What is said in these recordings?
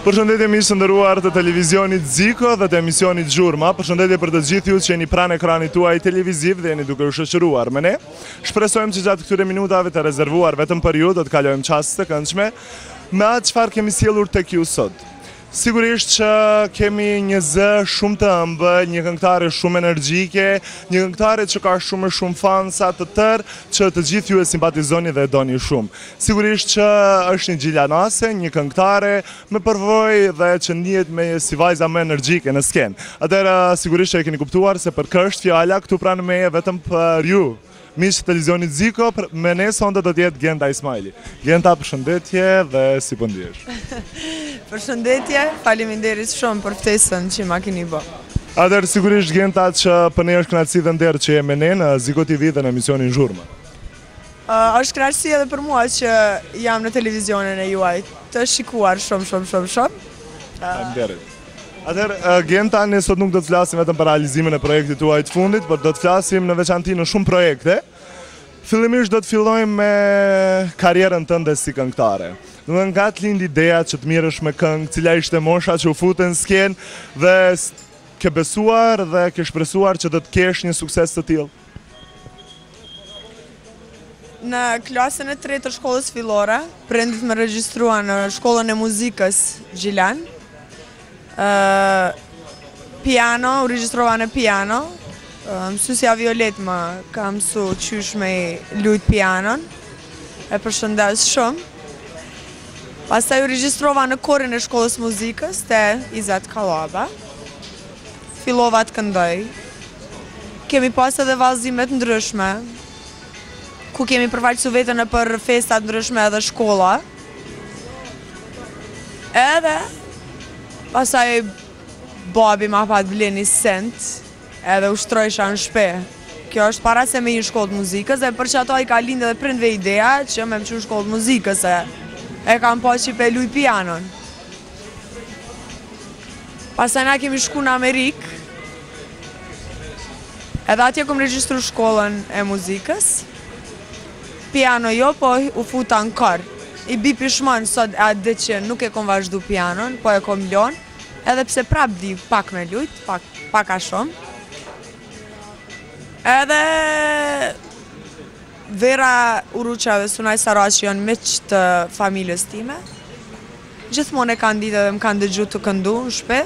Përshëndetje miq të nderuar të televizionit Ziko dhe të emisionit Gjurma. Përshëndetje për të gjithë ju që jeni pranë ekranit tuaj televiziv dhe jeni duke u shoqëruar me ne. Shpresojmë që gjatë këtyre minutave të rezervuar vetëm për ju do të kalojmë çaste të këndshme me atë çfarë kemi sjellur tek ju sot. Sigurisht që kemi një zë shumë të ëmbël, një këngëtare shumë energjike, një këngëtare që ka shumë fansa të tërë që të gjithë ju e simpatizoni dhe e doni shumë. Sigurisht që është një gjiljanase, një këngëtare me përvojë dhe që ndihet me si vajza më energjike në skenë. Atëherë sigurisht që e keni kuptuar se për kë është fjala këtu pranë meje vetëm për ju. Miq të televizionit Ziko, me ne sonte do të jetë Genta Ismaili. Genta, përshëndetje dhe si po ndihesh? Përshëndetje, faleminderit shumë për ftesën që ma keni bë. Atëherë sigurisht Genta që për ne është kënaqësi dhe nder që je me ne në Ziko TV dhe në emisionin Zhurma. Është kënaqësi edhe për mua që jam në televizionin e juaj, të shikuar shumë. Faleminderit. Atëherë, Genta, ne sot nuk do të flasim vetëm për realizimin e projektit tuaj të fundit, por do të flasim në veçanti në shumë projekte. Fillimisht do të fillojmë me karrierën tënde si këngëtare. Domethënë nga të lind ideja që të mirësh me këngë, cila ishte mosha që u fute në skenë dhe ke besuar dhe ke shpresuar që do të kesh një sukses të tillë? Në klasën e 3 të shkollës fillore, prindit më regjistruan në shkollën e muzikës Gjilan. Piano, u regjistrova në piano. Mësuesja Violet më ka mësu qysh me lujt pianon. E përshëndes shumë. Pastaj u regjistrova në korin e shkollës muzikës te Izet Kallaba. Fillova të këndoj. Kemi pas edhe vallëzime të ndryshme, ku kemi përfaqësuar veten për festa të ndryshme edhe shkolla. Edhe pastaj babi ma pat ble një sent edhe ushtrojsha në shpe. Kjo është para se me një shkollë të muzikës dhe për që ato i ka lindë edhe prindve ideja që me më që shkollë të muzikës e kam po që pe luj pianon. Pastaj na kemi shku në Amerikë edhe atje kom regjistru shkollën e muzikës. Piano jo, po u futa në kër. I bi pishmon sot atë dhe që nuk e kom vazhdu pianon, po e kom lon, edhe pse prap di pak me lujt, pak a shumë. Edhe Vera Uruqa dhe Sunaj Saraç janë miq të familjes time. Gjithmonë e kanë ditë edhe më kanë dëgju të këndu në shpe.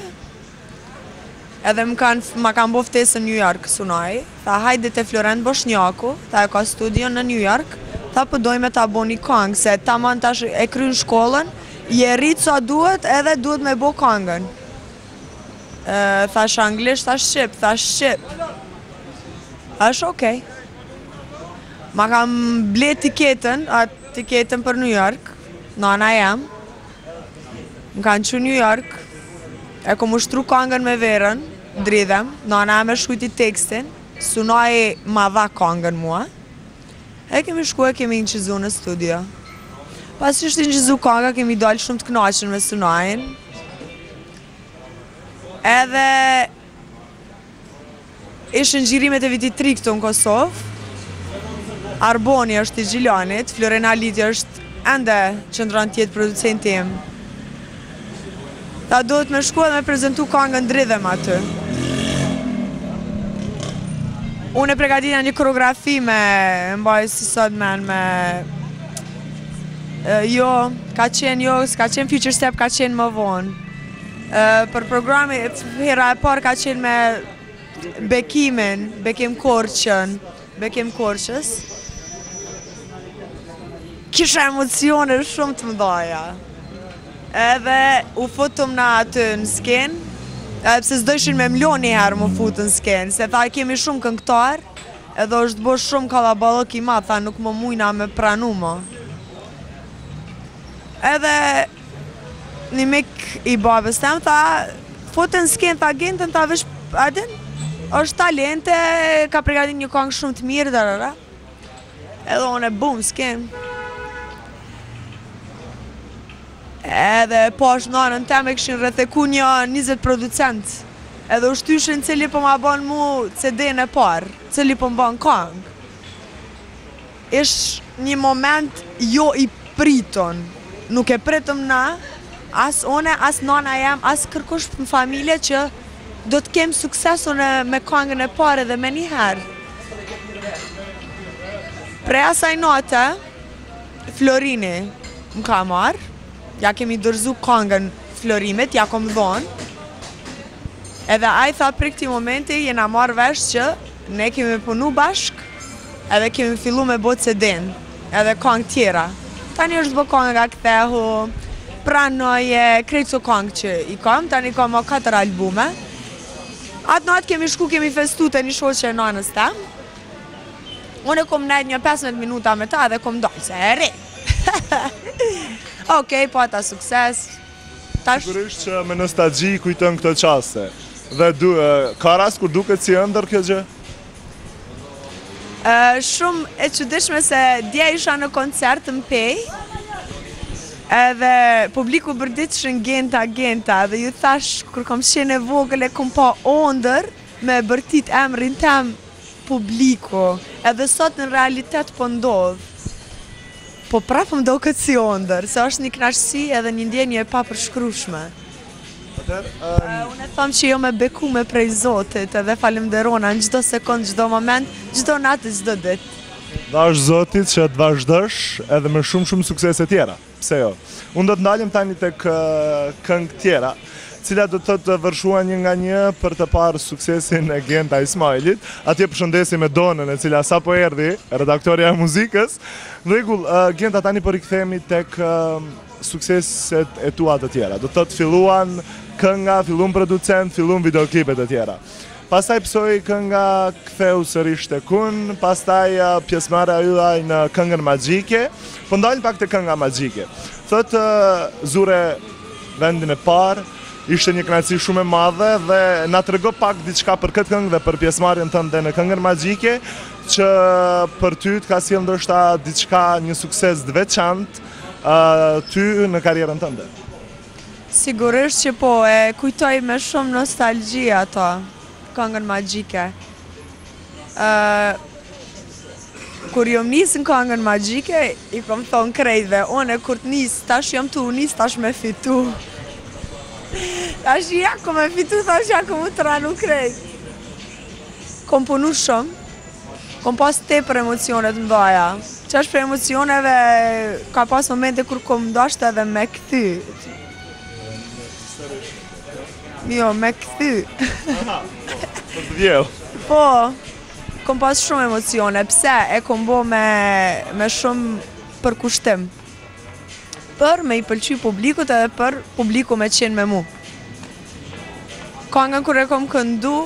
Edhe ma kanë bo ftesë në New York Sunaj. Tha hajde te Florent Boshnjaku, ta e ka studion në New York. Tha përdoj me ta bo një këngë, se ta man tash e kryn shkollën, je rritë sa duhet edhe duhet me bo këngën. Thash anglisht, thash shqip. Thash okej. Ma kam ble tiketën për New York, nana jam. Më kanë që New York, e kom ushtru këngën me Verën, dridhem, nana jam e shkujti tekstin, Sunaj ma dha këngën mua. E kemi shku e kemi inqizu në studio. Pas që ishte inqizu kënga, kemi dalë shumë të kënaqur me Sunajin. Edhe ishën ngjirimet e vitit 3 këtu në Kosovë. Arboni është i Gjilanit, Florena Liti është ende qëndron tjetë producenti im. Ta duhet me shku edhe me prezentu këngën dridhem aty. Unë e pregaditja një koreografi me mbaj si sot men me s'ka qenë Future Step, ka qenë më vonë. Për programi, hera e parë ka qenë me Bekim Korqës. Kisha emocione shumë të mëdhaja. Edhe u futëm na aty në skenë, pse s'dojshin me mlo njëherë më futë në skenë, se tha kemi shumë këngëtar, edhe është bo shumë kallaballok i madh, tha nuk më mujna me pranu më. Edhe një mik i babës tem, tha futë në skenë, tha Gentën, tha vesh, adin, është talente, ka pregadit një këngë shumë të mirë, darara. Edhe unë e bum skenë. Edhe posh nënën teme këshin rretheku një 20 producent. Edhe u shtyshin cili po ma ban mu CD-n e parë, cili po m'ban këngë. Ish një moment jo i priton. Nuk e pritëm na, as one, as nana jam, as kërkush në familje që do të kem suksesun me këngën e pare dhe me njëherë. Prej asaj note, Florini më ka marrë, ja kemi dërzu këngën Florimit, ja kom dhonë, edhe a i tha për këti momenti jena marrë vesh që ne kemi punu bashk, edhe kemi fillu me botë CD-n, edhe këngë tjera. Tani është bë këngë nga kthehu, pranoje, krejtë këngë që i kam, tani kam 4 albume. Atë natë kemi shku, kemi festu të një shoqe e nanës tem. Unë e kom nejtë një 15 minuta me ta dhe kom dojnë, se e re. Okej, po ata sukses. Sigurisht që me nostalgji kujtën këto qaste. Dhe ka rast kur duket si ëndër kjo gjë? Shumë e çuditshme se dje isha në koncert në Pej, edhe publiku bërditëshën genta, dhe ju thash, kur kom qenë e vogël e kom pa ëndër me bërtit emrin tem publiku, edhe sot në realitet po ndodh. Po prapë më do këtë si ëndër, se është një knaqësi edhe një ndjenje e papërshkrueshme. Unë e thamë që jo me beku me prej Zotit edhe falemderona në gjdo sekund, gjdo moment, gjdo natë, gjdo dit. Dash Zotit që të vazhdosh edhe me shumë suksese tjera, pse jo? Unë do të ndalim tani të këngë tjera, cila do të vërshuan një nga një për të parë suksesin e Genta Ismailit. Atje përshëndesi me Donën e cila sa po erdhi, redaktoria e muzikës. Në rregull, Genta, tani po rikthehemi tek sukseset e tua të tjera. Do të filluan kënga, fillun producent, fillun videoklipet e tjera. Pastaj psoi kënga Ktheu sërish tek unë, pastaj pjesëmarrja juaj në këngën magjike. Po ndalën pak te kënga magjike. Thotë zure vendin e parë, ishte një kënaqësi shumë e madhe dhe na trego pak diçka për këtë këngë dhe për pjesëmarrjen tënde në këngën magjike, që për ty të ka sjellë ndoshta diçka, një sukses të veçantë ty në karrierën tënde. Sigurisht që po, e kujtoj me shumë nostalgji ato, këngën magjike. Kur jom nisë në këngën magjike, i kom thonë krejtve, one kur të nisë, tash jam tu nisë, tash me fitu. Tash jako me fitu, tash jako mu të ranu krejt. Kom punu shumë, kom pas tepër emocionet mdoja. Që është për emocioneve, ka pas momente kur kom dashtë edhe me këthy. Jo, me këthy. Aha, për të vjell. Po, kom pas shumë emocione, pse e kom bo me shumë përkushtim. Për me i pëlqy publikut edhe për publiku me qenë me mu. Këngën kur e kom këndu,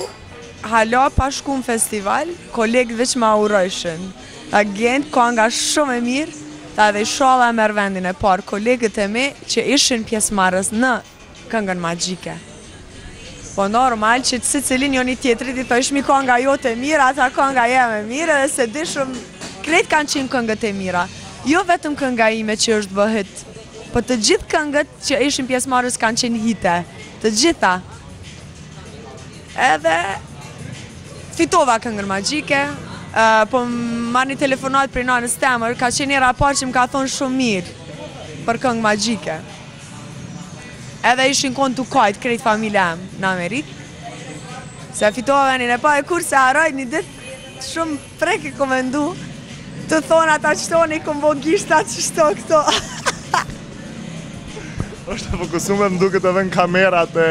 hala pa shku në festival, kolegët veç ma urojshin. Ta Gent, kënga shumë e mirë, ta edhe i sholla e merë vendin e parë, kolegët e me që ishin pjesëmarrës në këngën magjike. Po normal që si cilin jo një tjetrit i thojsh mi kënga jote mirë, ata kënga jem e mirë, edhe se di shumë krejt kanë qenë këngët e mira. Jo vetëm kënga ime që është bëhit, po të gjithë këngët që ishin pjesëmarrës kanë qenë hite, të gjitha. Edhe fitova këngën magjike, po ma një telefonat për nanës temër, ka qenë një raport që më ka thonë shumë mirë për këngë magjike. Edhe ishin konë të kajtë krejt familja em në Amerikë. Se fitova venin e pa e kur se haroj një ditë shumë prek e komendu, të thonë ata qëtoni kom bo gishtat qështo këto. është fokusume më duket edhe në kamerat e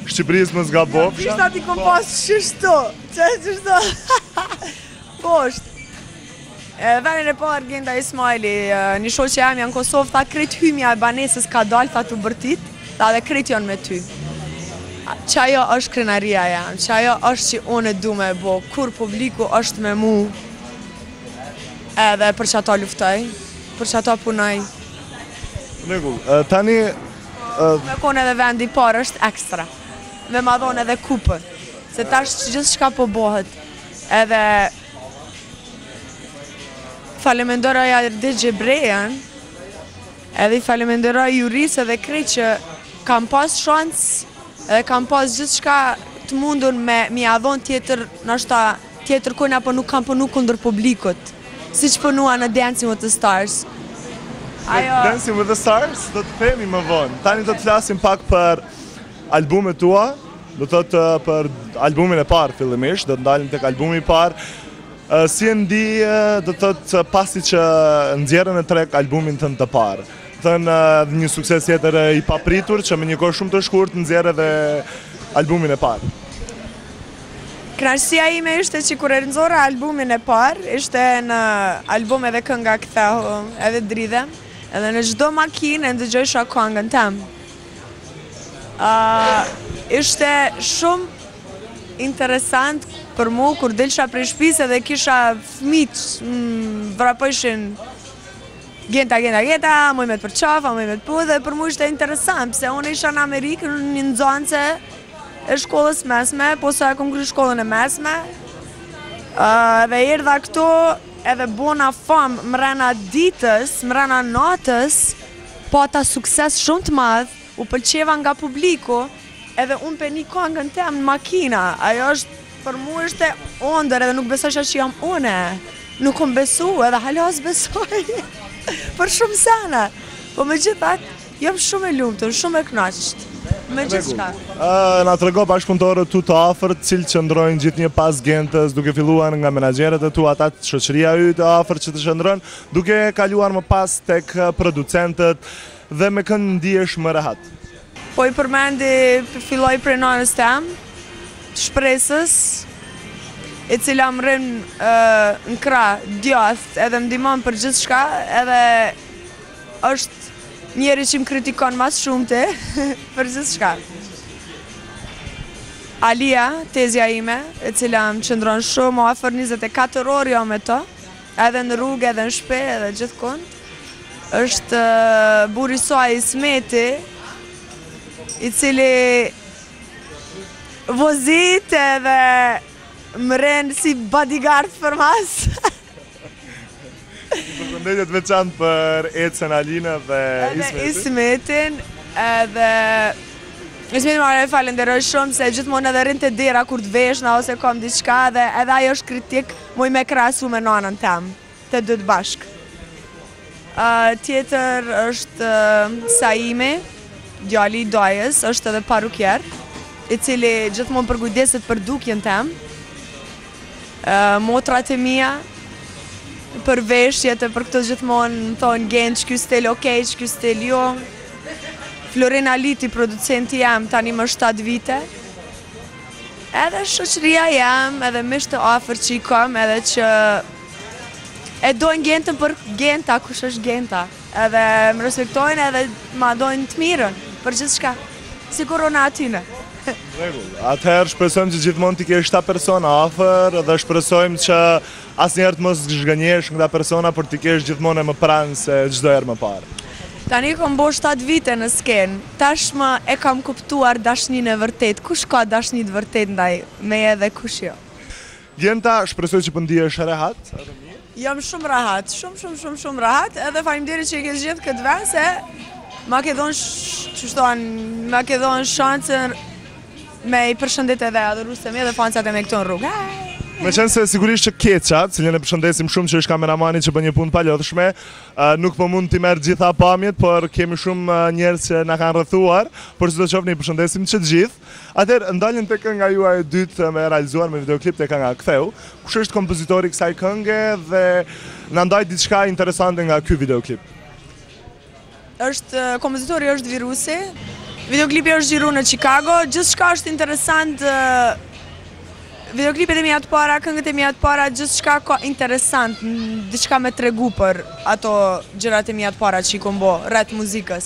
Shqipërisë më zgabov. Gishtat i kom pas qështo, qështo. Po është. Venin e parë Genta Ismaili, një shoqe jam janë Kosovë, tha krejt hymja e banesës ka dalë, tha të bërtit, tha dhe krejt janë me ty. Që ajo është krenaria jam, që ajo është që unë e du me bo, kur publiku është me mu, edhe për që ato luftoj, për që ato punoj. Rregull, tani... Me kone edhe vendi parë është ekstra, me ma dhonë edhe kupën, se tash që gjithë shka po bohet, edhe falemenderoj Ardi Gjebrejan, edhe i falemenderoj Jurisë edhe krejt që kam pas shansë, edhe kam pas gjithë shka të mundur me mi adhon tjetër, nashta tjetër kojnë apo nuk kam punu kundër publikut. si që punua në Dancing with the Stars. Dancing with the Stars do të themi më vonë. Tani do të flasim pak për albumet tua, do të thotë për albumin e parë fillimisht, do të ndalim tek albumi i parë. Si e ndi, do të thotë pasi që nxjerrën e treg albumin tënd të parë. Thënë një sukses tjetër i papritur që me një kohë shumë të shkurtë nxjerrë edhe albumin e parë. Kënaqësia ime ishte që kur e nxorra albumin e parë, ishte në album edhe kënga kthehu, edhe dridhem, edhe në çdo makinë ndëgjojsha këngën tem. Ishte shumë interesant për mu kur dilsha prej shtëpisë edhe kisha fëmijë vrapojshin Genta, mujmet për qafa, mujmet pu, dhe për mu ishte interesant, pse unë isha në Amerikë, në një nxënëse e shkollës mesme, po sa e kom kry shkollën e mesme, dhe erdha këto edhe bona famë mrena ditës, mrena natës, po ata sukses shumë të madh, u pëlqeva nga publiku, edhe unë për një këngën tem në makina, ajo është, për mu ishte ondër edhe nuk besoj që jam une, nuk kom besu edhe halas besoj. Për shumë sana, po me gjithat, jam shumë e lumtur, shumë e kënaqur. Me gjithë shka. Na trego bashkëpunëtorët tu të afërt, cilë që ndrojnë gjithë një pas Gentës, duke filluar nga menaxherët e tu, ata të shoqëria yt të afërt që të shndron, duke kaluar më pas tek producentët dhe me kënd ndihesh më rehat. Po i përmendi filloj prej nanës tem, shpresës, e cila më rrin në krah, djathtë, edhe më ndihmon për gjithë shka, edhe është njeri që më kritikon mas shumëte për gjithë shka. Alia, tezja ime, e cila më qëndron shumë, o afër 24 orë jo me to, edhe në rrugë, edhe në shtëpi, edhe gjithkund. Është burri saj Ismeti, i cili vozit edhe më rënë si bodyguard për mas. Përshëndetjet veçantë për Ecën, Alina dhe Ismetin. Edhe Ismetin më falenderoj shumë se gjithmonë edhe rrin te dera kur të veshna ose kam diçka, dhe edhe ajo është kritik, muj me krahasu me nanën tem, të dy të bashkë. Tjetër është Saimi, djali i Dajës, është edhe parukjer, i cili gjithmonë përkujdeset për dukjen tem. Motrat e mia, për veshjet e për këtë gjithmonë më thonë Gent, ky stil okej, ky stil jo. Florina Liti, producenti jam, tani më 7 vite. Edhe shoqëria jam, edhe miq të afërt që i kam, edhe që e dojnë Gentën për Genta, kush është Genta. Edhe më respektojnë edhe ma dojnë të mirën për gjithë shka. Si korona atyne. Atëherë shpresojmë që gjithmonë t'i kesh 7 persona afër dhe shpresojmë që asnjëherë të mos zhgënjesh nga persona për t'i kesh gjithmonë më pranë se çdo herë më parë. Tani kam bo 7 vite në skenë, tashmë e kam kuptuar dashnin e vërtet. Kush ka dashni të vërtet ndaj meje dhe kush jo? Genta, shpresoj që po ndihesh rehat. Jam shumë rahat, shumë rahat, edhe faleminderit që i ke zgjedhur këtë vend se ma ke dhënë shansën me i përshëndet edhe adhuruesve mi dhe fansat e me këto në rrugë. Me qenë se sigurisht që Keqa, cilën e përshëndesim shumë që është kameramani që bën një punë palodhshme, nuk po mund t'i merr gjitha pamjet, por kemi shumë njerëz që na kanë rrethuar, por sidoqoftë ne i përshëndesim që të gjithë. Atëherë ndalën tek kënga juaj e dytë me realizuar me videoklip tek kënga Ktheu. Kush është kompozitori i kësaj kënge dhe na ndaj diçka interesante nga ky videoklip? Kompozitori është Virusi. Videoklipi është xhiru në Chicago, gjithçka është interesant. Videoklipet e mia të para, këngët e mia të para, gjithçka ka interesant, diçka me tregu për ato gjërat e mia të para që i kom bo rreth muzikës.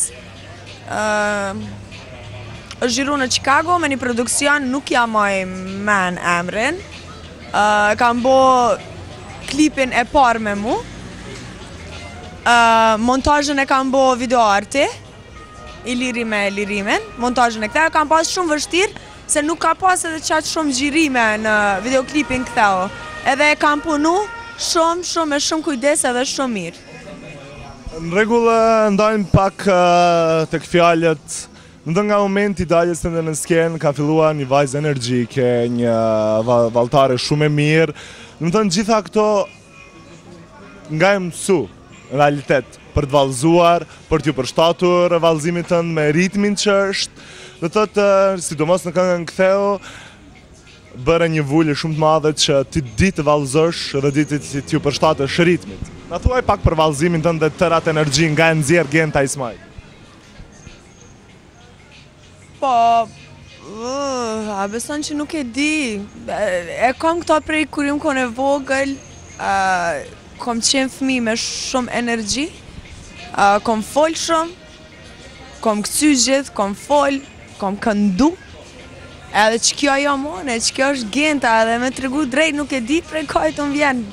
Është xhiru në Chicago me një produksion, nuk ja maj men emrin. Kam bo klipin e parë me mu. Montazhën e kam bo videoarti. I liri me lirimin, montazhën e Ktheu kam pas shumë vështirë, se nuk ka pas edhe qatë shumë gjirime në videoklipin Ktheu. Edhe kam punu shumë kujdes edhe shumë mirë. Në rregull, ndajmë pak tek fjalët. Ndë nga momenti daljes tënde në skenë ka filluar një vajzë energjike, një valltare shumë e mirë. Do të thënë gjitha këto nga e mësu, në realitet, për të vallëzuar, për t'ju përshtatur vallëzimit tënd me ritmin që është, do të thotë, sidomos në këngën Ktheu, bëre një vulje shumë të madhe që ti di të vallëzosh dhe di të t'ju përshtatesh ritmit. Na thuaj pak për vallëzimin tënd dhe tërat energji nga e nxjerr Genta Ismail. Po, a beson që nuk e di. E kam këta prej kur jam kon e vogël, kom qenë fëmijë me shumë energji, kom fol shumë, kom këcy gjithë, kom fol, kom këndu. Edhe që kjo ajo mone, që kjo është Genta, edhe me tregu drejt nuk e di prej kaj të më vjen.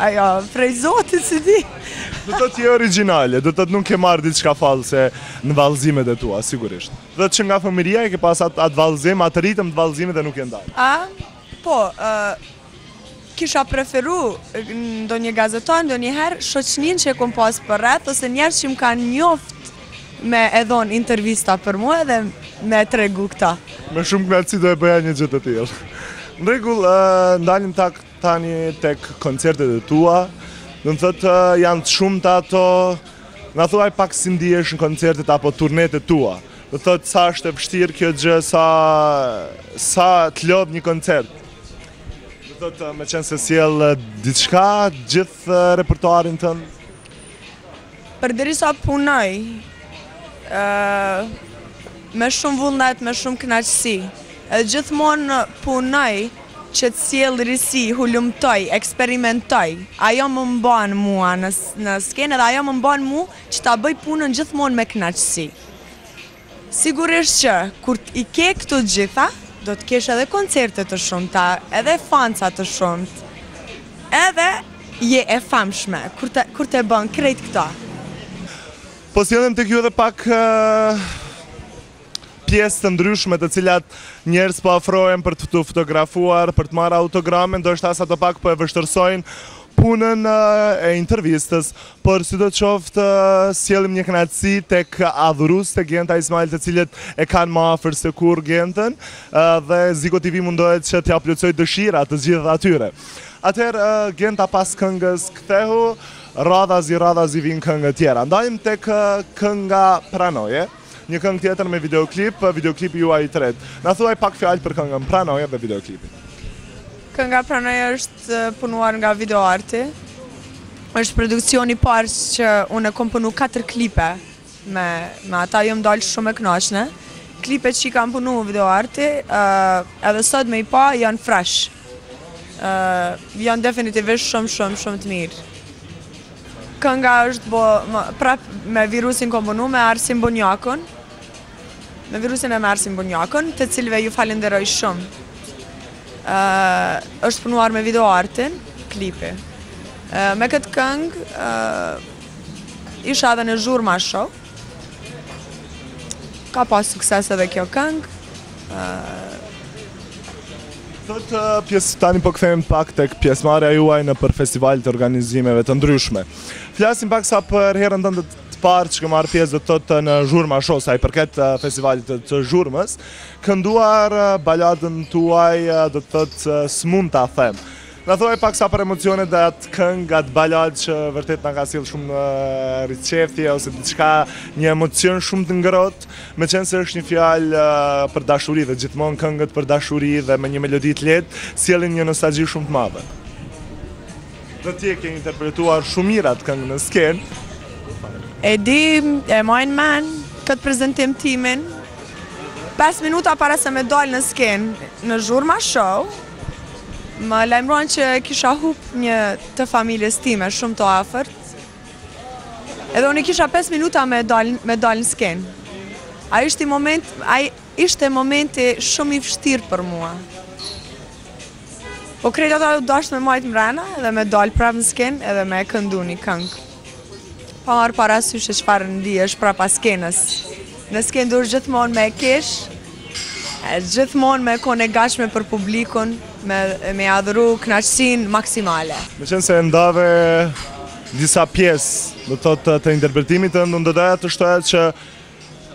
Ajo, prej Zotit si di. Do të t'je originale, do të nuk ke marrë diçka false në vallëzimet e tua, sigurisht. Do të që nga fëmiria e ke pas atë vallëzim, atë ritëm të vallëzimit dhe nuk e ndarë. Po, kisha preferu ndonjë gazetar, ndonjëherë shoqnin që e kom pas për rreth, ose njerë që më kanë njoft me edhon intervista për mua dhe me tregu këta. Me shumë knatësi do e bëja një gjë të tillë. Në rregull, ndalim tani tek koncertet e tua. Do të thotë janë të shumta ato. Na thuaj pak si ndihesh në koncertet apo turnet e tua. Do të thotë sa është e vështirë kjo gjë, sa të lodh një koncert. Do të thotë me qenë se sjell diçka gjithë repertoarin tënd. Përderisa punoj, me shumë vullnet, me shumë kënaqësi. Edhe gjithmonë punoj që të sjell risi, hulumtoj, eksperimentoj. Ajo më mban mua në skenë dhe ajo më mban mua që ta bëj punën gjithmonë me kënaqësi. Sigurisht që kur i ke këto gjitha, do të kesh edhe koncerte të shumta, edhe fanca të shumt. Edhe je e famshme kur të bën krejt këta. Po sjellim tek ju edhe pak pjesë të ndryshme të cilat njerëz po afrohen për të fotografuar, për të marrë autograme, ndoshta as ato pak po e vështërsojnë punën e intervistës, por sidoqoftë sjellim një kënaqësi tek adhuruesit e Genta Ismail, të cilët e kanë më afër se kur Gentën, dhe Ziko TV mundohet që t'ia plotësoj dëshirat të gjithë atyre. Atëherë Genta pas këngës Ktheu, radhazi vinë këngë tjera. Ndajmë tek kënga Pranoje. Një këngë tjetër me videoklipi juaj i tretë. Na thuaj pak fjalë për këngën Pranoje dhe videoklipin. Kënga Pranoje është punuar nga Videoarti. Është produksioni parë që unë kom punu 4 klipe. Me ata jom dalë shumë e kënaqshme. Klipet që i kam punu Videoarti, edhe sot me i pa janë fresh. Janë definitivisht shumë të mirë. Kënga është prap me virusin kom punu me Arsim Bunjakun. Me virusin e me Arsim Bunjakun, të cilëve ju falenderoj shumë. Është punuar me Videoartin, klipi. Me këtë këngë, isha edhe në Zhurma Show. Ka pas sukses edhe kjo këngë. Thotë pjesë tani po kthehemi pak tek pjesëmarrja juaj në për festival të organizimeve të ndryshme. Flasim pak sa për herën tënde të parë që ke marrë pjesë, do të thotë në Zhurma Show, sa i përket festivalit të Zhurmës, kënduar baladën tuaj, do të thotë s'mund ta them. Na thuaj pak sa për emocionet dhe atë këngë, atë baladë që vërtet na ka sjellë shumë riçeftje ose diçka, një emocion shumë të ngrohtë, me qenë se është një fjalë për dashuri dhe gjithmonë këngët për dashuri dhe me një melodi të lehtë sjellin një nostalgji shumë të madhe. Dhe ti e ke interpretuar shumë mirë atë këngë në skenë. E di, e majnë men këtë prezantim timin 5 minuta para se me dalë në skenë në Zhurma Show. Më lajmëruan që kisha hup një të familjes time shumë të afërt. Edhe unë kisha 5 minuta me dalë në skenë. Ai ishte momenti shumë i vështirë për mua. Po krejt ata u dashtë me majtë mrena edhe me dalë prapë në skenë edhe me këndu një këngë. Pa marrë parasysh se çfarë ndihesh prapa skenës. Në skenë duhesh gjithmonë me kesh, gjithmonë me qenë e gatshme për publikun, me adhuru kënaqësinë maksimale. Me qenë se ndave disa pjesë, do të thotë të interpretimit tënd, unë doja të shtoja që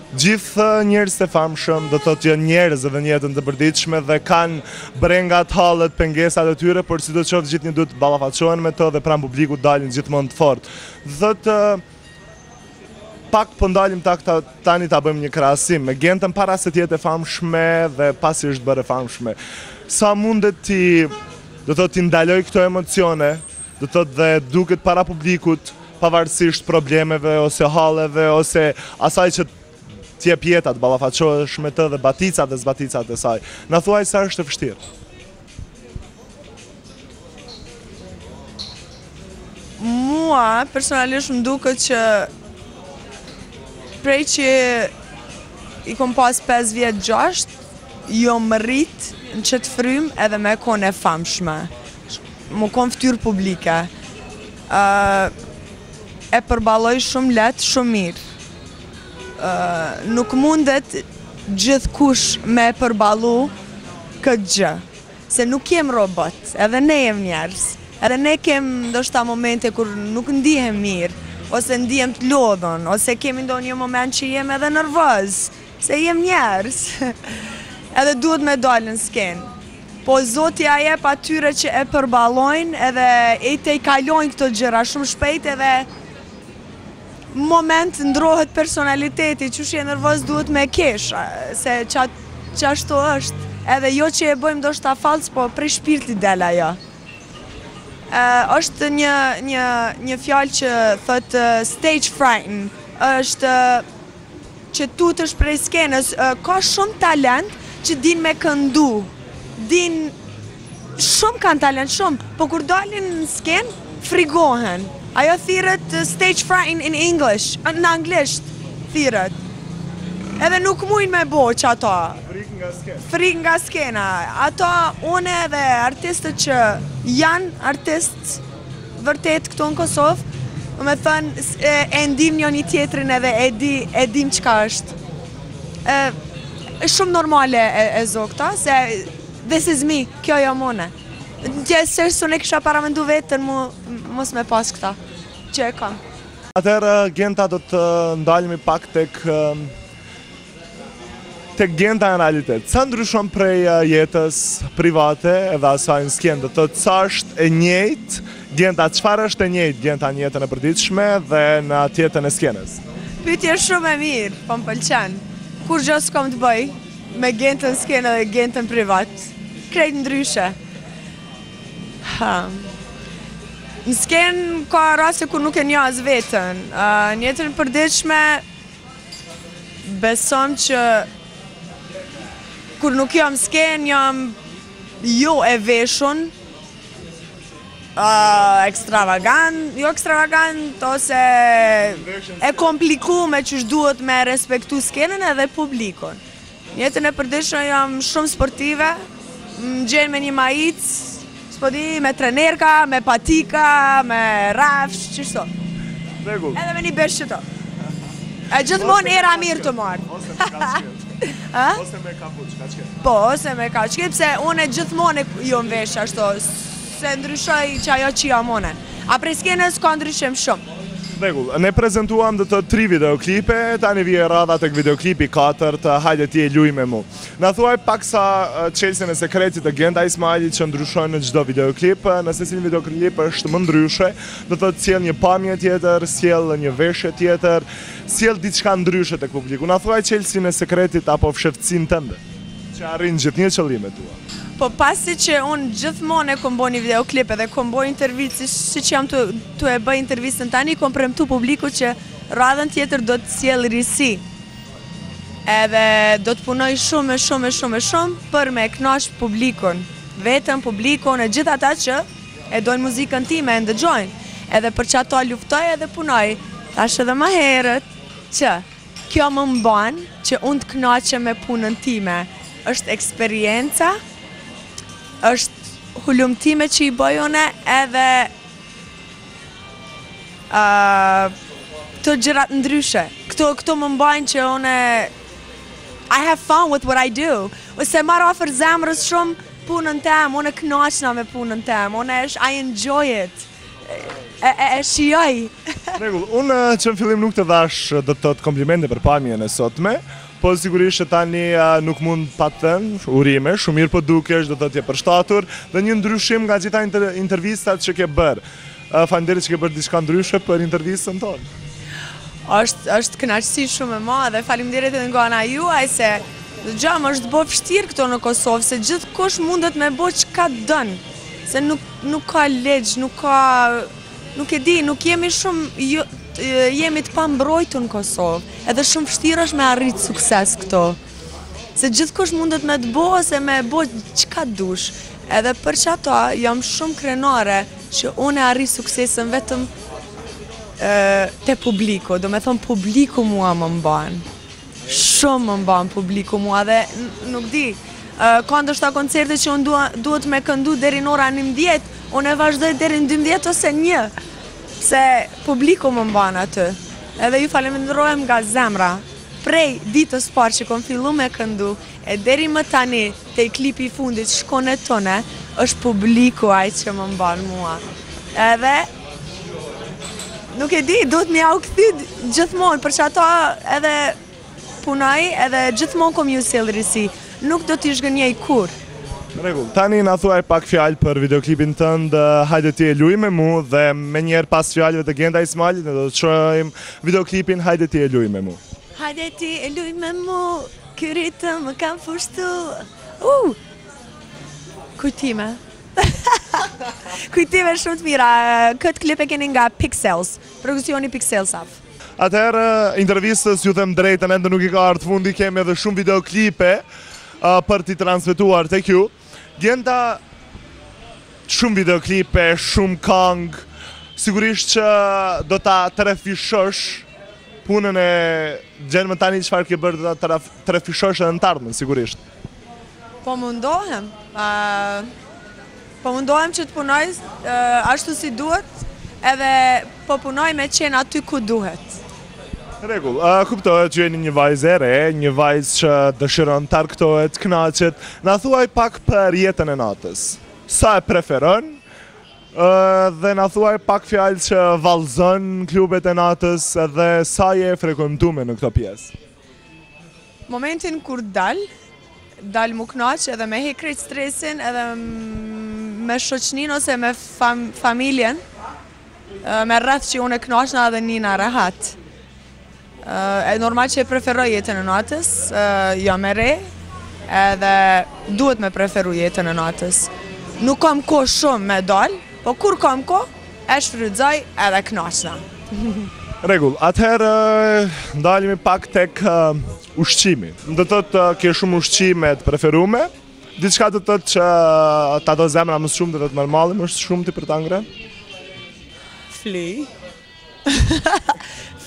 Gjithë njerëzit e famshëm do thotë janë njerëz edhe në jetën të përditshme dhe kanë brengat, hallet, pengesat e tyre, por sidoqoftë gjithnjë duhet të ballafaqohen me to dhe pranë publikut dalin gjithmonë të fortë. Thotë pak po ndalim tani ta bëjmë një krahasim me Gentën para se të jetë e famshme dhe pasi është bërë e famshme. Sa mundet ti, do thotë, ti ndaloj këto emocione, do thotë dhe duket para publikut, pavarësisht problemeve ose halleve ose asaj që t'jep jeta, të ballafaqohesh me të dhe baticat dhe zbaticat e saj. Na thuaj sa është e vështirë. Mua, personalisht më duket që prej që i kom pas 5 vjet 6, jo më rrit në qëtë frym edhe me kone famshme. Më kon ftyrë publike. E përballoj shumë letë, shumë mirë. Nuk mundet gjithkush me përballu këtë gjë, se nuk jem robot, edhe ne jem njerëz, edhe ne kem ndoshta momente kur nuk ndihem mirë, ose ndihem të lodhun, ose kemi ndonjë moment që jem edhe nervoz, se jem njerëz, edhe duhet me dalë në skenë. Po Zoti ja jep atyre që e përballojnë edhe e te i kalojnë këto gjëra shumë shpejt edhe moment ndrohet personaliteti, qysh je nervoz duhet me kesh, se qashtu është, edhe jo që e bëjmë ndoshta falc, po prej shpirtit del ajo. Është një fjalë që thotë stage frighten, është që tutesh prej skenës, ka shumë talent që din me këndu, din shumë kanë talent shumë, po kur dalin në skenë, frigohen. Ajo thirret stage frighten in English, në anglisht thirret. Edhe nuk mujnë me bo që ato. Frik nga skena. Ato, une edhe artistët që janë artistë vërtet këtu në Kosovë, me thënë, e ndim njëri tjetrin edhe e dim çka është. Shumë normale e zokta, se this is me, kjo jam une. Gjësër së ne kisha paramendu vetën mos me pas këta, që e kam. Atëherë, Genta, do të ndalemi pak tek Genta në realitet. Sa ndryshon prej jetës private edhe asaj në skenë, do të thotë sa është e njëjtë Genta, çfarë është e njëjtë Genta në jetën e përditshme dhe në jetën e skenës? Pyetje shumë e mirë, po më pëlqen. Kur gjë s'kam të bëj me Gentën skenë dhe Gentën privat, krejt ndryshe. Në skenë ka raste kur nuk e njoh as veten. Në jetën e përditshme besom që kur nuk jam skenë jam jo e veshun, ekstravagant, jo ekstravagant ose e komplikume që duhet me respektu skenën edhe publikun. Në jetën e përditshme jam shumë sportive, më gjen me një maicë, me trenerka, me patika, me rafsh, qështu. Edhe me një besh qëto. E gjithmonë era mirë të marë. Ose me kaqket. Ose me kapuç, kaqket. Po, ose me kaqket, pse une gjithmonë jo më vesh ashtu, se ndryshoj që ajo që jam une. A prej skenës ka ndryshim shumë. Rregull, ne prezentuam dhe të 3 videoklipe, tani vije radha tek videoklipi 4, hajde ti e luj me mu. Na thuaj pak sa çelësin e sekretit të Genta Ismailit që ndryshojnë në çdo videoklip, nëse si një videoklip është më ndryshe, do të sjell një pamje tjetër, sjell një veshje tjetër, sjell diçka ndryshe tek publiku. Na thuaj çelësin e sekretit apo fshehtësinë tënde, që arrin gjithnjë qëllimet tua. Po pasi që unë gjithmonë e kom bo një videoklip edhe kom bo intervistë, si që jam të e bëj intervistën tani, kom premtu publiku që radhën tjetër do të sjell risi. Edhe do të punoj shumë për me kënaq publikun. Vetëm publikun e gjithë ata që e dojnë muzikën time, e ndëgjojnë. Edhe për që ato luftoj edhe punoj. Tash edhe më herët që kjo më mban që unë të kënaqem me punën time. Është eksperienca, është hulumtime që i bëj une edhe këto gjërat ndryshe. Këto më mbajnë që une I have fun with what I do. Ose marrë ofër zemrës shumë punën tem, une kënaqna me punën tem, I enjoy it. e shijoj. Rregull, unë që në fillim nuk të dhash do të thotë komplimente për pamjen e sotme, po sigurisht që tani nuk mund pa të thënë urime, shumë mirë po dukesh, do të thotë je përshtatur dhe një ndryshim nga gjitha intervistat që ke bërë. Faleminderit që ke bërë diçka ndryshe për intervistën tonë. Është kënaqësi shumë e madhe, faleminderit edhe nga ana juaj se dëgjom është bo vështirë këto në Kosovë, se gjithkush mundet me bo çka don. Se nuk ka legj, nuk e di, nuk jemi shumë jemi të pambrojtur në Kosovë. Edhe shumë vështirë është me arrit sukses këto. Se gjithkush mundet me të bo ose me bo çka dush. Edhe për çato jam shumë krenare që unë arri suksesën vetëm te publiku, do me thonë publiku mua më mban. Shumë më mban publiku mua dhe nuk di, ka ndoshta koncerte që unë duhet me këndu deri në ora 11, unë e vazhdoj deri në 12 ose 1, se publiku më mban aty. Edhe ju faleminderohem nga zemra. Prej ditës parë që kom fillu me këndu, e deri më tani, te i klipi i fundit Shkone Tone, është publiku ai që më mban mua. Edhe nuk e di, duhet mi au këthit gjithmonë, për që ato edhe punoj, edhe gjithmonë kom ju sjell risi. Nuk do t'i shgënjej kur. Rregull, tani na thuaj pak fjalë për videoklipin tënd Hajde ti e luj me mu dhe me njerë pas fjalëve të Genda Ismailit ne do të shohim videoklipin Hajde ti e luj me mu. Hajde ti e luj me mu, ky ritëm më kam fushtu. Kujtime. Kujtime shumë të mira. Këtë klip e keni nga Pixels, produksioni Pixels af. Atëherë, intervistës ju them drejtën, ende nuk i ka ardhur fundi, kemi edhe shumë videoklipe për t'i transmetuar tek ju. Gjenda shumë videoklipe, shumë këngë, sigurisht që do ta trefishosh punën e gjenë më tani çfarë ke bërë, do ta trefishosh edhe në të ardhmen, sigurisht. Po mundohem. Po mundohem që të punoj ashtu si duhet, edhe po punoj me qenë aty ku duhet. Rregull, kuptohet që jeni një vajzë e re, një vajzë që dëshiron të argëtohet, kënaqet. Na thuaj pak për jetën e natës. Sa e preferon? Dhe na thuaj pak fjalë që vallëzon klubet e natës edhe sa je frekuentuar në këtë pjesë. Momentin kur dal mu knaq edhe me he krejt stresin edhe me shoqnin ose me familjen, me rreth që unë e knaqna edhe nina rahat. E normal që e preferoj jetën e natës, jam e re, edhe duhet me preferu jetën e natës. Nuk kam ko shumë me dal, po kur kam ko, e shfrytëzoj edhe knaqna. Rregull, atëherë ndalemi pak tek ushqimi. Do të thotë ke shumë ushqime të preferume, diçka do të thotë që ta do zemra më shumë, do të thotë normali më shumë ti për ta ngrënë? Fli.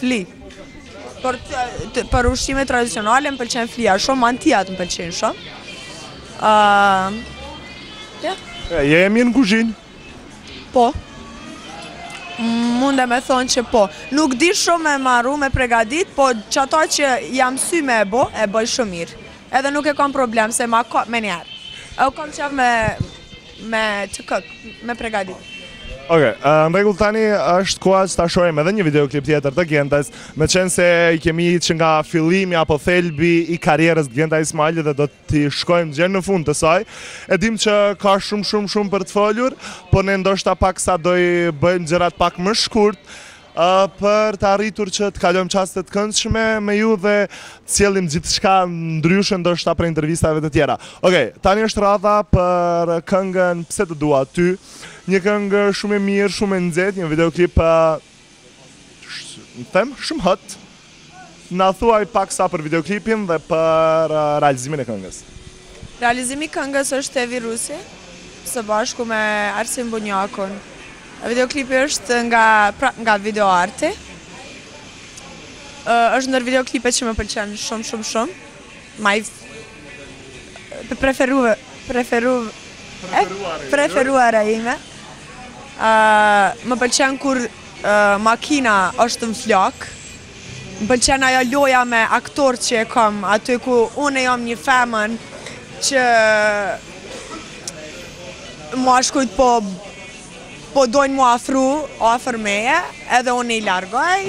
Fli. Për ushqime tradicionale më pëlqen flia shumë, mantijat më pëlqen shumë. Je e mirë në kuzhinë? Po. Munde me thonë që po. Nuk di shumë me marru, me pregadit, po që ato që jam sy me e bëj shumë mirë. Edhe nuk e kam problem, se ma ka me njerë. E u kam qef me të këk, me pregadit. Oke, në rregull tani është koha që ta shohim edhe një videoklip tjetër të Gendajs, me qenë se i kemi që nga fillimi apo thelbi i karrierës të Genda Ismailit dhe do t'i shkojmë gjë në fund të saj. E dim që ka shumë për të folur, por ne ndoshta pak sa do i bëjmë gjërat pak më shkurt, për të arritur që të kalojmë çaste të këndshme me ju dhe të sjellim gjithçka ndryshe ndoshta për intervistave të tjera. Okej, tani është radha për këngën Pse të dua ty. Një këngë shumë e mirë, shumë e nxehtë, një videoklip shumë hot. Na thuaj pak sa për videoklipin dhe për realizimin e këngës. Realizimi i këngës është Evi Rusi, së bashku me Arsim Bunjakun. Videoklipi është nga video arti. Është ndër videoklipet që më pëlqen shumë. Ma i preferuara ime. Më pëlqen kur makina është në flak. Më pëlqen ajo loja me aktor që e kam aty ku unë jam një femën që mua shkujt po po dojnë mu afër meje, edhe unë i largoj.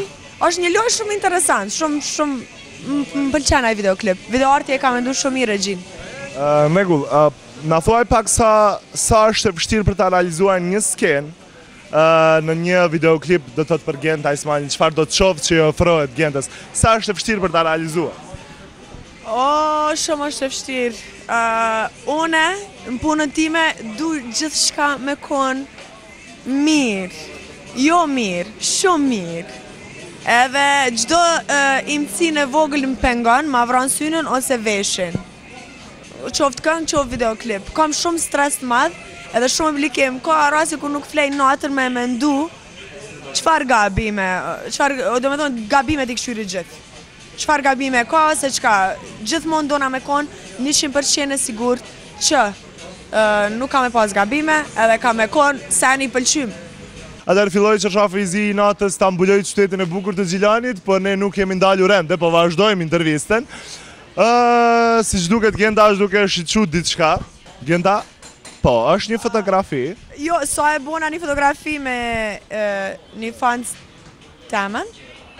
Është një lojë shumë interesant, shumë më pëlqen ai videoklip. Videoarti e ka menduar shumë mirë Regjin. Megull, na thuaj pak sa është e vështirë për të realizuar një skenë në një videoklip do të për Genta Ismailin, çfarë do të qoftë që i ofrohet Gentës? Sa është e vështirë për ta realizuar? Shumë është e vështirë. Une, në punën time, du gjithçka me konë mirë. Jo mirë, shumë mirë. Edhe çdo imësin e vogël më pengon, ma vran synën ose veshin. Qoftë këngë, qoftë videoklip. Kam shumë stres të madh, edhe shumë oblikim. Ka rasti ku nuk flej natën me mendu çfarë gabime, domethënë gabimet i këshyri gjithë. Çfarë gabime ka, se çka, gjithmonë dona me konë 100% e sigurt që nuk ka me pas gabime, edhe ka me konë sen i pëlqym. Atëherë filloi çarçafi i zi i natës ta mbuloj qytetin e bukur të Gjilanit, por ne nuk kemi ndalur ende, po vazhdojmë intervistën. Si që duket Genta është duke shiqut diçka. Genta, po, është një fotografi. Jo, sa e bona një fotografi me një fans temën.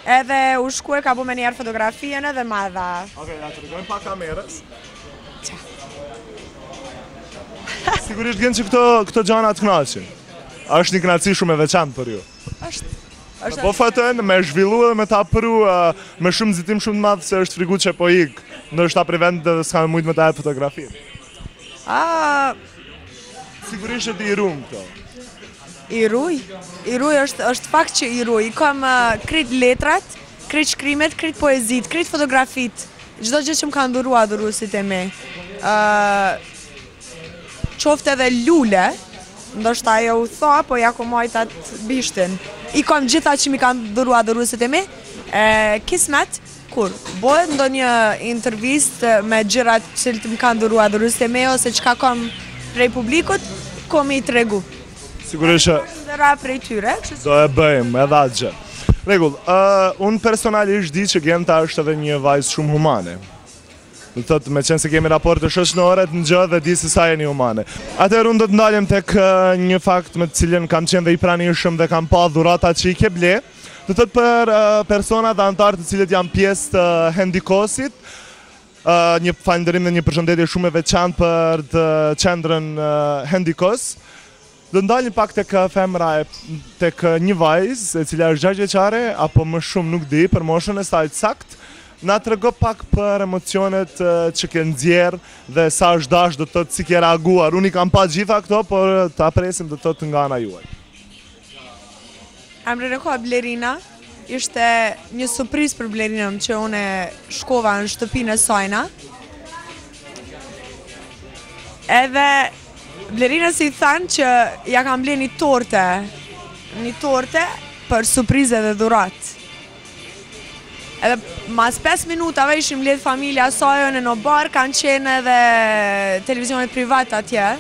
Edhe u shkue ka bu me njerë fotografien edhe ma dha. Okej, ja të regojmë pa kamerës. Sigurisht Gent që këto gjana të knaqin. Është një knaci shumë e veçantë për ju. Është. Po foton me zhvillu dhe me ta pru me shumë nxitim shumë të madh se është frigu që po ik. Ndoshta për vend dhe s'ka mujt me ta e fotografinë. Sigurisht që ti i rum këto. I ruj është fakt që i ruj. I kam krejt letrat, krejt shkrimet, krejt poezit, krejt fotografit. Çdo gjë që më kanë dhuruesit e me. Qoftë edhe lule, ndoshta ajo u tha, po ja ku majtat bishtin. I kam gjitha që mi kanë dhuruesit e me. Kismet, kur bëhet ndonjë intervist me gjërat që më kanë dhuruesit e me, ose çka kam prej publikut, kom i tregu. Sigurisht që Ndëra prej tyre. do e bëjmë edhe atë gjë. Rregull, unë personalisht di që Genta është edhe një vajzë shumë humane. Do të thotë, me qenë se kemi raporte shoqërore të ngjë dhe di se sa jeni humane. Atëherë unë do të ndalem tek një fakt me të cilën kam qenë dhe i pranishëm dhe kam pa dhurata që i ke ble. Do të thotë për persona dhe antarë të cilët janë pjesë të Hendikosit. Një falënderim dhe një përshëndetje shumë e veçantë për të qendrën Hendikos. Do ndalim pak tek femra tek një vajzë e cila është 6 vjeçare apo më shumë nuk di për moshën e saj sakt. Na trego pak për emocionet që ke nxjerr dhe sa është dash, do të thotë si ke reaguar. Unë i kam pa gjitha këto, por ta presim do të thotë nga ana juaj. Emri ka Blerina. Ishte një surprizë për Blerinën që unë shkova në shtëpinë e sajna. Edhe Blerina si thanë që ja kam ble një torte për surprizë dhe dhurat. Edhe mas 5 minutave ishim lidh familja sajën në bar, kanë qenë edhe televizionet privat atje.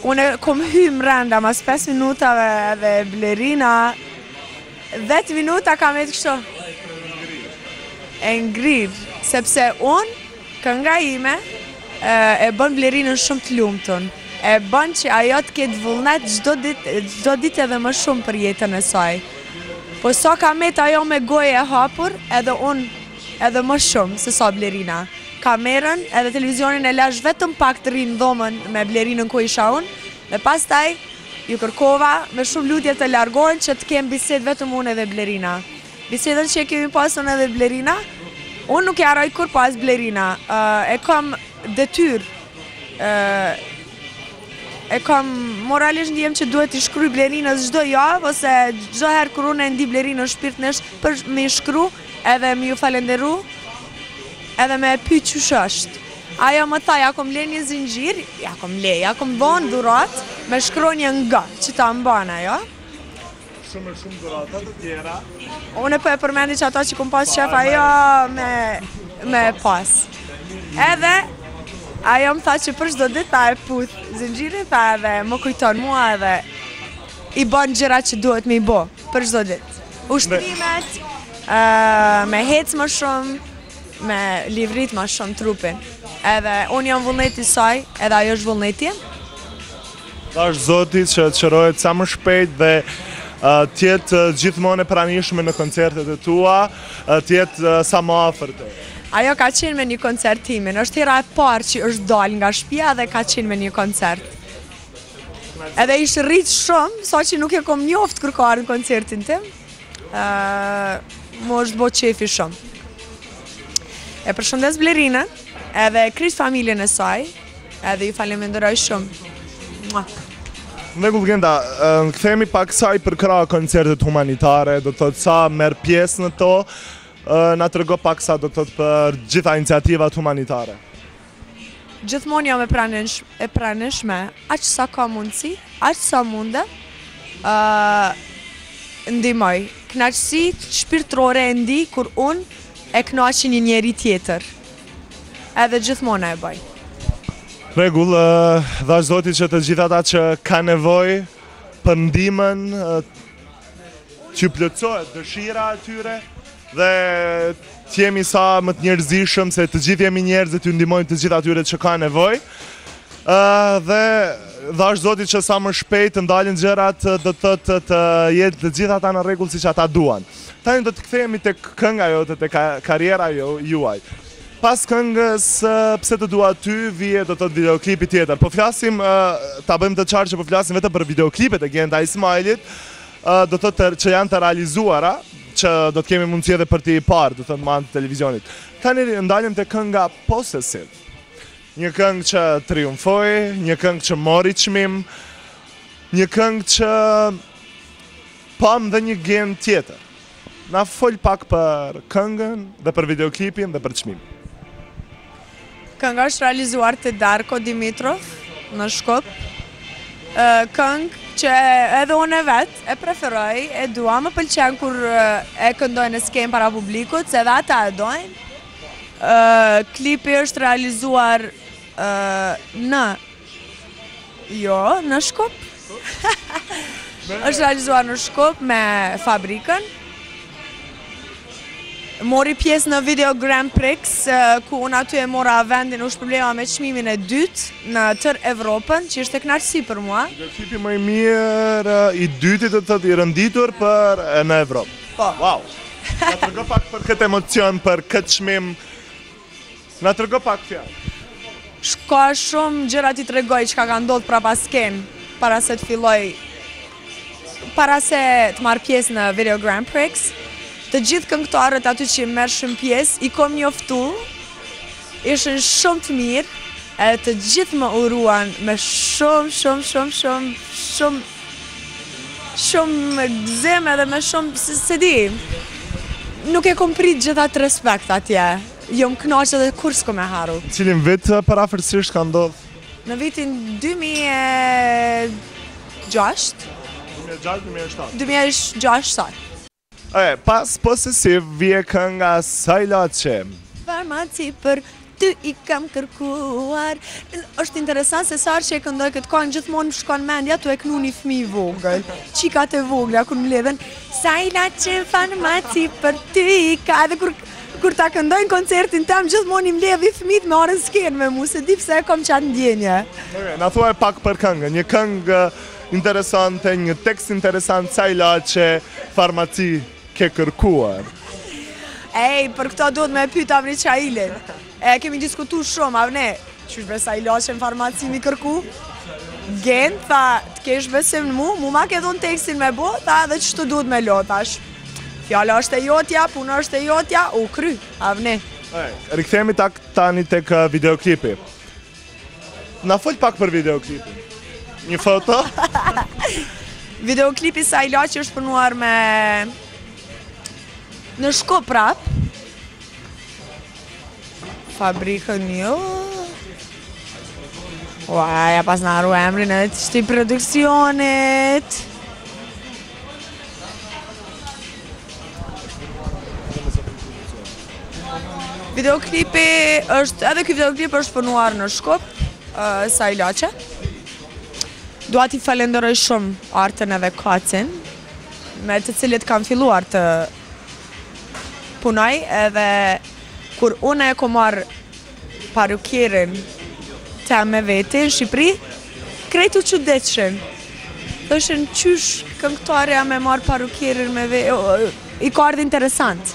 Unë kom hymë renda mas 5 minutave edhe Blerina 10 minuta kam e të kështu. E ngrirë, sepse unë, kënga ime, e bën Blerinën shumë të lumtun. E bën që ajo të ketë vullnet çdo ditë edhe më shumë për jetën e saj. Po sa ka met ajo me gojë e hapur, edhe unë edhe më shumë se sa Blerina. Kamerën edhe televizionin e lash vetëm pak të rinë dhomën me Blerinën ku isha unë, dhe pastaj ju kërkova me shumë lutje të largohen që të kem bisedë vetëm unë edhe Blerina. Bisedën që kemi pasur edhe Blerina, unë nuk e harroj kur pas Blerina. E kam detyrë, e kam moralisht ndihem që duhet i shkruaj Blerinës çdo javë ose çdo herë kur unë e ndi Blerinën shpirtnesh për me i shkru edhe me ju falenderu edhe me pyet ç'është është. Ajo më tha, ja kom le një zinxhir, ja kom dhënë dhurat me shkronjë nga që ta mban ajo. Shumë dhurata të tjera. Unë po e përmendi që ato që kom pas qef ajo me pas. Edhe ajo më tha që për çdo ditë ta e puth zinxhirin, tha edhe më kujton mua edhe i bën gjërat që duhet me i bë për çdo ditë. Ushtrimet, me hec më shumë, me livrit më shumë trupin. Edhe unë jam vullneti saj, edhe ajo është vullneti. Thash Zoti që të qërohet sa më shpejt dhe tjetë gjithmonë e pranishme në koncertet e tua, tjetë sa më afër te. Ajo ka qenë me një koncert timin, është hera e parë që është dalë nga shtëpia dhe ka qenë me një koncert. Edhe ishte rrit shumë, sa që nuk e kom njoft kur ka ardhur në koncertin tim. Më është bo qefi shumë. E përshëndes Blerinën, edhe krejt familjen e saj, edhe ju faleminderoj shumë. Mua. Në Genda, kthehemi pak saj për krah koncertet humanitare, do të thotë sa merr pjesë në to, na trego pak sa do të thotë për gjitha iniciativat humanitare. Gjithmonë jam e pranishme, aq sa ka mundësi, aq sa munde, ndihmoj. Kënaqësi shpirtërore e ndi kur unë e kënaqi një njeri tjetër. Edhe gjithmonë e bëj. Rregull, dhash Zoti që të gjithë ata që ka nevojë për ndihmën, që plotësohet dëshira e tyre dhe të jemi sa më të njerëzishëm se të gjithë jemi njerëz dhe t'ju ndihmojmë të gjithë atyre që ka nevojë. Dhe dhash Zoti që sa më shpejt të ndalin gjërat, do të thotë të jetë të gjithë ata në rregull siç ata duan. Tani do të kthehemi tek kënga jote, tek karriera juaj. Pas këngës Pse të dua ty, vije do të thotë videoklipi tjetër. Po flasim, ta bëjmë të qartë që po flasim vetëm për videoklipet e Genda Ismailit, do të thotë që janë të realizuara, që do të kemi mundësi edhe për t'i parë, do të thotë në televizionit. Tani ndalim te kënga Possessive. Një këngë që triumfoi, një këngë që mori çmim, një këngë që pam dhe një Gend tjetër. Na fol pak për këngën dhe për videoklipin dhe për çmimin. Kënga është realizuar të Darko Dimitrov në Shkup. Këngë që edhe unë e vetë e preferoj, e dua, më pëlqen kur e këndojnë në skenë para publikut, se dhe ata e dojnë. Klipi është realizuar në Shkup. është realizuar në Shkup me Fabrikën. Mori pjesë në Video Grand Prix, ku unë aty e mora vendin, u shpërblema me çmimin e dytë në tër Evropën, që ishte kënaqësi për mua. Videoklipi më i mirë i dytit të thotë i rënditur për në Evropë. Po. Wow. Na trego pak për këtë emocion, për këtë çmim. Na trego pak fjalë. Ka shumë gjëra ti tregoj çka ka ndodhur prapa skenë, para se të filloj, para se të marr pjesë në Video Grand Prix. Të gjithë këngëtarët aty që merrshin pjesë, i kom njoftu, ishin shumë të mirë, edhe të gjithë më uruan me shumë gëzim edhe me shumë, se di, nuk e kom prit gjitha të respekt atje, jom kënaqur edhe kur s'ko me haru. Cilin vit parafërsisht ka ndodhur? Në vitin 2006. 2006. Pas Possessive vije kënga Sajlaçe. Farmaci për ty i kam kërkuar. Është interesant se sa që e këndoj këtë këngë gjithmonë më shkon mendja tu e kënu një fëmijë i vogël. Qikat e vogla kur mbledhen Sajlaçe farmaci për ty i ka. Edhe kur ta këndojnë koncertin tam gjithmonë i mbledh fëmijët me orën skenë me mua, se di pse e kam qatë ndjenje. Na thuaj pak për këngën, një këngë interesante, një tekst interesant, Sajlaçe farmaci ke kërkuar. Për këto duhet me pyet Avni Çailin. Kemi diskutuar shumë, Avni, qysh be Sajlaçe në farmaci mi kërku? Gend, tha, të kesh besim në mu ma ke dhon tekstin me bo, tha, dhe që të duhet me lo, thash. Fjala është e jotja, puna është e jotja, u kry, Avni. Rikthehemi tani tek videoklipi. Na fol pak për videoklipin. Një foto? Videoklipi Sajlaçe është punuar me në Shkup prap. Fabrikën jo. Ja pas në arru emrin e të shti produksionit. Videoklipi është, edhe ky videoklip është punuar në Shkup, Sajlaçe. Dua t'i falenderoj shumë Artën edhe Kacin, me të cilët kam filluar të punoj, edhe kur unë e kom marrë parukierin të me veti në Shqipëri, krejtu çuditshëm. Thoshin qysh këngëtarja me marrë parukirin i ka ardhë interesant.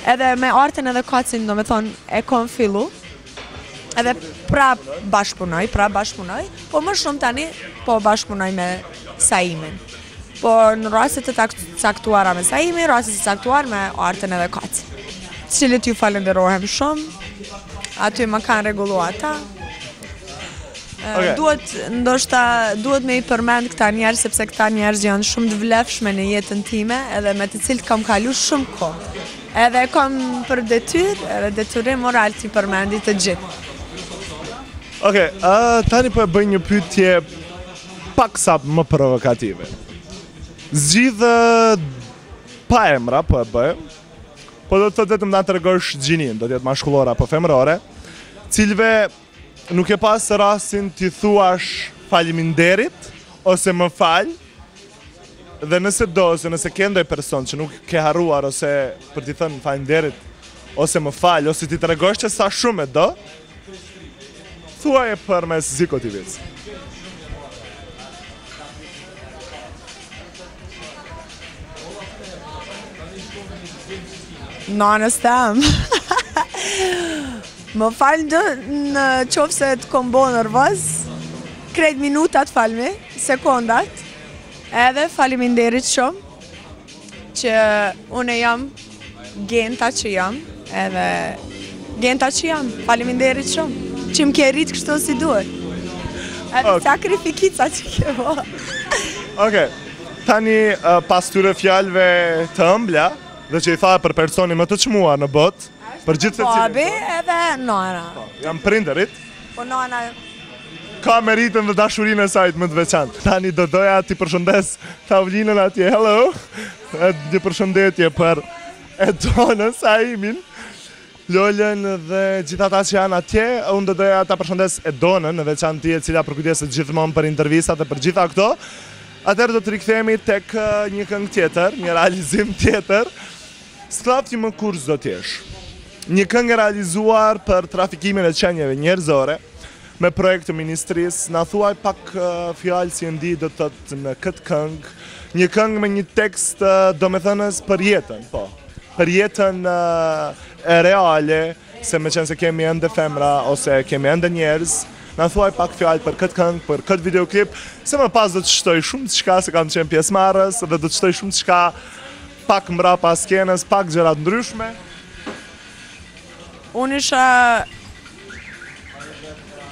Edhe me artën edhe kacin, do me thonë, e kom fillu. Edhe prap bashkëpunoj, po më shumë tani po bashkëpunoj me Saimin. Po në rastet të caktuara me Saimin, rastet të caktuar me artën edhe kacin. Cilët ju falenderohem shumë, aty më kanë regullu ata. Duhet me i përmend këta njerëz, sepse këta njerëz janë shumë të vlefshme në jetën time, edhe me të cilët kam kalu shumë kohë. Edhe kam për detyrë, edhe detyrim moral t'i përmendit të gjithë. Tani po e bëj një pyetje paksa më provokative. Zgjidhë pa emra po e bëj, po do të thotë vetëm na tregosh gjinin, do të jetë mashkullore apo femërore, cilëve nuk e pas rastin t'i thuash faleminderit ose më fal, dhe nëse do, ose nëse ke ndonjë person që nuk ke harruar ose për t'i thënë faleminderit ose më fal, ose ti tregosh që sa shumë e do, thuaje përmes Ziko TV-s. Nanës tem. Më falë në qofë se të kom bo nervoz, krejt minutat falmi, sekondat, edhe faleminderit shumë, që une jam genta që jam, edhe genta që jam, faleminderit shumë, që më ke rritë kështu si duhet. Edhe sakrifikica që ke bo. Tani pas tyre fjalëve të ëmbla, dhe që i tha për personi më të çmuar në botë, për gjithë se cilin. Babi edhe nana. Jam prindërit. Po nana ka meritën dhe dashurinë e saj më të veçantë. Tani do doja t'i përshëndes tavlinën atje. Hello. Një përshëndetje për Edonën, Saimin, Lolën dhe gjithë ata që janë atje. Unë do doja ta përshëndes Edonën, në veçantë ti e cila përkujdeset gjithmonë për intervistat dhe për gjitha këto. Atëherë do të rikthehemi tek një këngë tjetër, një realizim tjetër. Sklavti më kurz do t'jesh. Një këngë realizuar për trafikimin e qenjeve njerëzore me projekt të ministrisë. Na thuaj pak fjalë si e ndi do të thotë në këtë këngë. Një këngë me një tekst domethënës për jetën, po. Për jetën e reale, se me qenë se kemi ende femra ose kemi ende njerëz. Na thuaj pak fjalë për këtë këngë, për këtë videoklip, se më pas do të shtoj shumë të shka se kam qenë pjesëmarrës dhe do të shtoj shumë të shka pak mbrapa skenës, pak gjërat ndryshme. Unë isha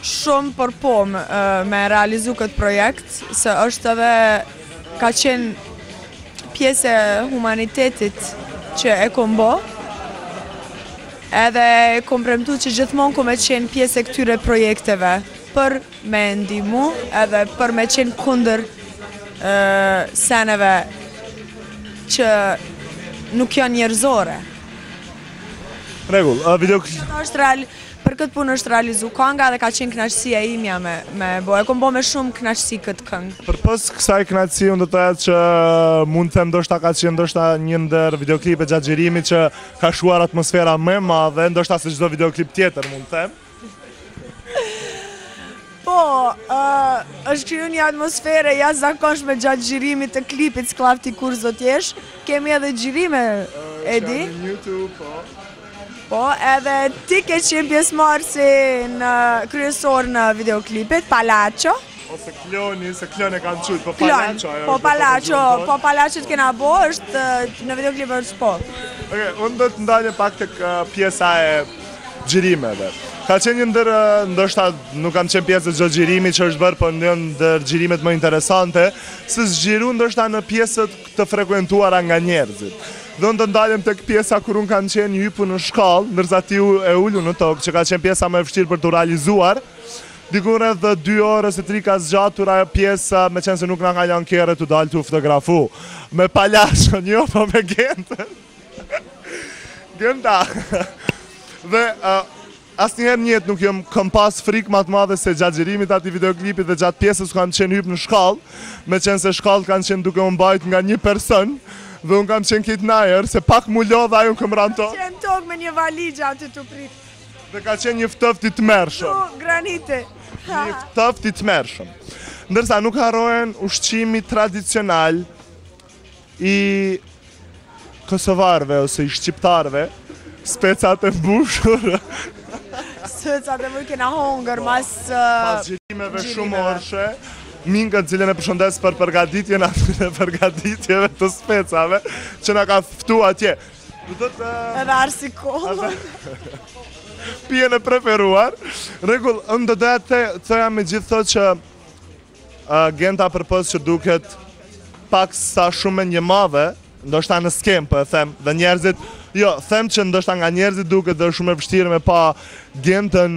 shumë për po me realizu këtë projekt, se është edhe ka qenë pjesë e humanitetit që e kom bo, edhe kom premtu që gjithmonë kom e qenë pjesë e këtyre projekteve për me ndihmu edhe për me qenë kundër seneve që nuk janë njerëzore. Rregull, për këtë punë është realizu kënga dhe ka qenë kënaqësia imja me bo. E kom bo me shumë kënaqësi këtë këngë. Përpos kësaj kënaqësi, unë do të thotë që mund të them ndoshta ka qenë ndoshta një ndër videoklipe gjatë xhirimit që ka shuar atmosfera më e madhe, ndoshta se çdo videoklip tjetër mund të them. Po, është kriju një atmosfere jashtëzakonshme gjatë xhirimit të klipit Sklavti kurz do t'jesh. Kemi edhe xhirime, Edi. Në YouTube, po. Po, edhe ti ke qenë pjesëmarrësi në kryesor në videoklipit, Palacio. Ose Kloni, se Kloni e kanë qujtë, po Palacio. Po Palacio të kena bo, është në videoklip është po. Unë do të ndalje pak tek pjesa e xhirimeve. Ka qenë një ndër, ndoshta nuk kam qenë pjesë të çdo xhirimi që është bërë, po një ndër xhirimet më interesante, se zgjiru ndoshta në pjesët të frekuentuara nga njerëzit. Dhe unë të ndaljem tek pjesa kur unë kanë qenë hypu në shkallë, ndërsa ti e ullu në tokë, që ka qenë pjesa më e vështirë për të realizuar. Dikur edhe 2 orë ose 3 ka zgjatur ajo pjesa, me qenë se nuk nga janë kere të dalë të fotografu. Me Palacion, jo, po me Gentën. Genta. Dhe asnjëherë në jetë nuk kam pas frikë më të madhe se gjatë xhirimit atij videoklipit dhe gjatë pjesës ku kam qenë hyp në shkallë, me qenë se shkallët kanë qenë duke u mbajt nga një person. Dhe unë kam qenë kitë najer, se pak mu lodha ajo këm ranë tokë. Qenë tokë me një valigja aty të pritë. Dhe ka qenë një ftëft i të mërshëm. Tu, granite. Një ftëft i të mërshëm. Ndërsa nuk harrohen ushqimi tradicional i kosovarëve ose i shqiptarëve, specat e mbushur. Specat e më kena hongër mas gjirimeve shumë orshe, Minga cilën e përshëndes për përgatitjen atyre përgatitjeve të specave që na ka ftu atje. Edhe arsikollë. Pijen e preferuar. Rregull, unë do doja të thoja me gjithë thotë që Genta përpos që duket pak sa shumë një madhe, ndoshta në skem po e them, dhe njerëzit, jo, them që ndoshta nga njerëzit duket dhe shumë e vështirë me pa Gentën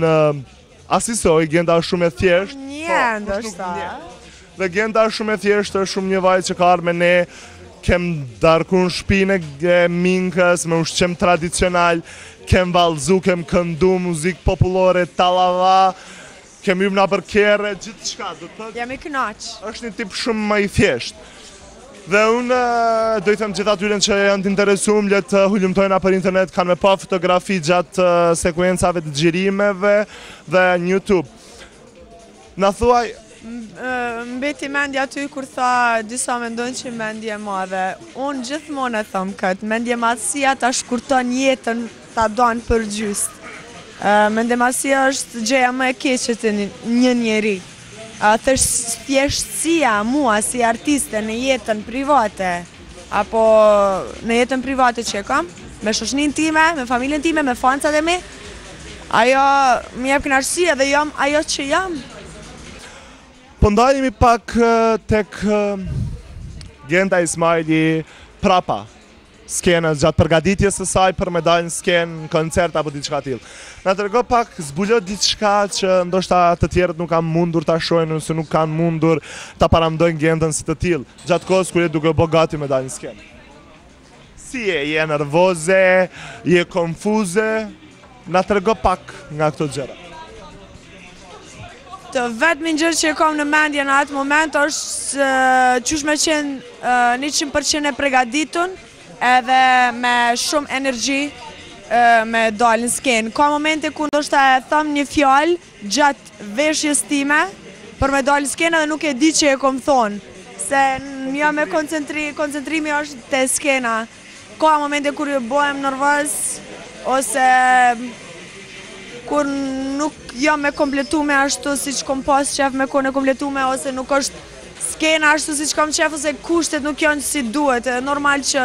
asisoj, Genta është shumë e thjeshtë. Ndoshta. Dhe Genta është shumë e thjeshtë, është shumë një vajzë që ka ardhur me ne, kem darkun shpinë e Minkës me ushqim tradicional, kem vallëzu, kem këndu muzikë popullore, tallava, kem hyrë në përkerre, gjithçka, do të thotë. Jam i kënaq. Është një tip shumë më i thjeshtë. Dhe unë do i them gjithë atyre që janë të interesuar, le të hulumtojnë për internet, kanë me pa fotografi gjatë sekuencave të xhirimeve dhe në YouTube. Na thuaj, mbeti mendja aty kur tha disa mendojnë që mendje madhe. Unë gjithmonë e them këtë, mendje madhësia ta shkurton jetën, ta don për gjysmë. Mendje madhësia është gjëja më e keqe të një njeri. Thjeshtësia mua si artiste në jetën private, apo në jetën private që e kam, me shoqëninë time, me familjen time, me fancat e mi, ajo më jep kënaqësi dhe jam ajo që jam. Po ndalemi pak tek Genta Ismaili prapa skenës gjatë përgatitjes së saj për me dalë në skenë, koncert apo diçka tillë. Na trego pak, zbuloj diçka që ndoshta të tjerët nuk kanë mundur ta shohin ose nuk kanë mundur ta paramendojnë Gentën si të tillë, gjatë kohës kur je duke u bë gati me dalë në skenë. Si je nervoze, je konfuze? Na trego pak nga këto gjëra. Të vetmin gjë që kam në mendje në atë moment është qysh me qenë 100% e përgatitur edhe me shumë energji me dalë në skenë. Ka momente ku ndoshta e them një fjalë gjatë veshjes time për me dalë në skenë dhe nuk e di që e kom thonë, se jo me koncentrimi është te skena. Ka momente kur ju bëhem nervoz ose kur nuk jam me kompletume ashtu si që kom pas qef me kone kompletume, ose nuk është skena ashtu si që kom qef, ose kushtet nuk janë si duhet, edhe normal që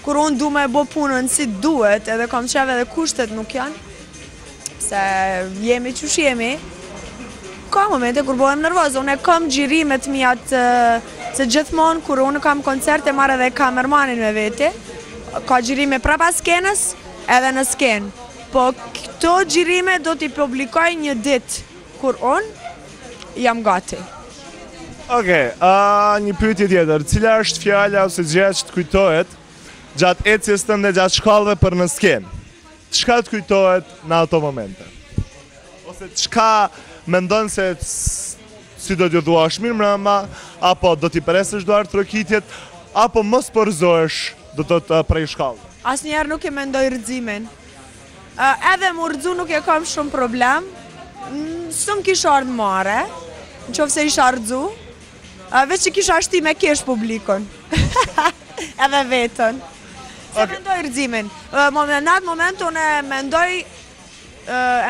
kur unë du me bo punën si duhet, edhe kom qef edhe kushtet nuk janë, se jemi qysh jemi, ka momente kur bohem nervoz, unë e kam gjirimet mija se gjithmonë kur unë kam koncerte marrë edhe kamermanin me veti, ka gjirime prapa skenës edhe në skenë. Po këto gjirime do t'i publikoj një ditë kur unë jam gati. Okej, një pyetje tjetër. Cila është fjala ose gjëja që të kujtohet gjatë ecjes tënde gjatë shkallëve për në skenë? Çka të kujtohet në ato momente? Ose çka mendon se si do t'ju thuash mirë mbrëma, apo do t'i presësh duart trokitjet, apo mos përzohesh do të prej shkallë? Asnjëherë nuk e mendoj rëximin. Edhe më rëdzu nuk e kam shumë problem, së më kisha ardhë mare, në qofë se isha rëdzu, veç që kisha shti me kesh publikon, edhe vetën. Se mendoj rëdzimin. Në atë moment unë e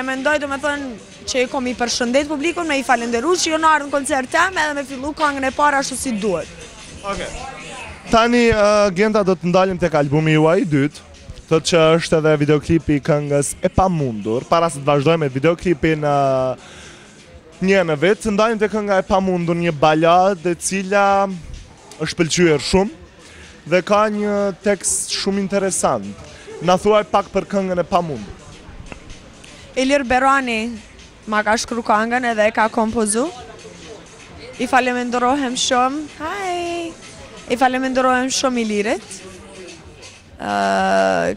mendoj do me thënë që i kom i përshëndet publikon, me i falenderu që jo në ardhë në koncert tem, edhe me fillu këngën e para ashtu si duhet. Tani, Genta, do të ndalim tek albumi juaj i dytë, thotë që është edhe videoklipi i këngës E Pamundur. Para se të vazhdojmë me videoklipin një në vetë, të ndalim të kënga E Pamundur, një baladë e cila është pëlqyer shumë dhe ka një tekst shumë interesant. Na thuaj pak për këngën E Pamundur. Ilir Berani ma ka shkru këngën edhe e ka kompozu. I faleminderohem shumë. I faleminderohem shumë Ilirit.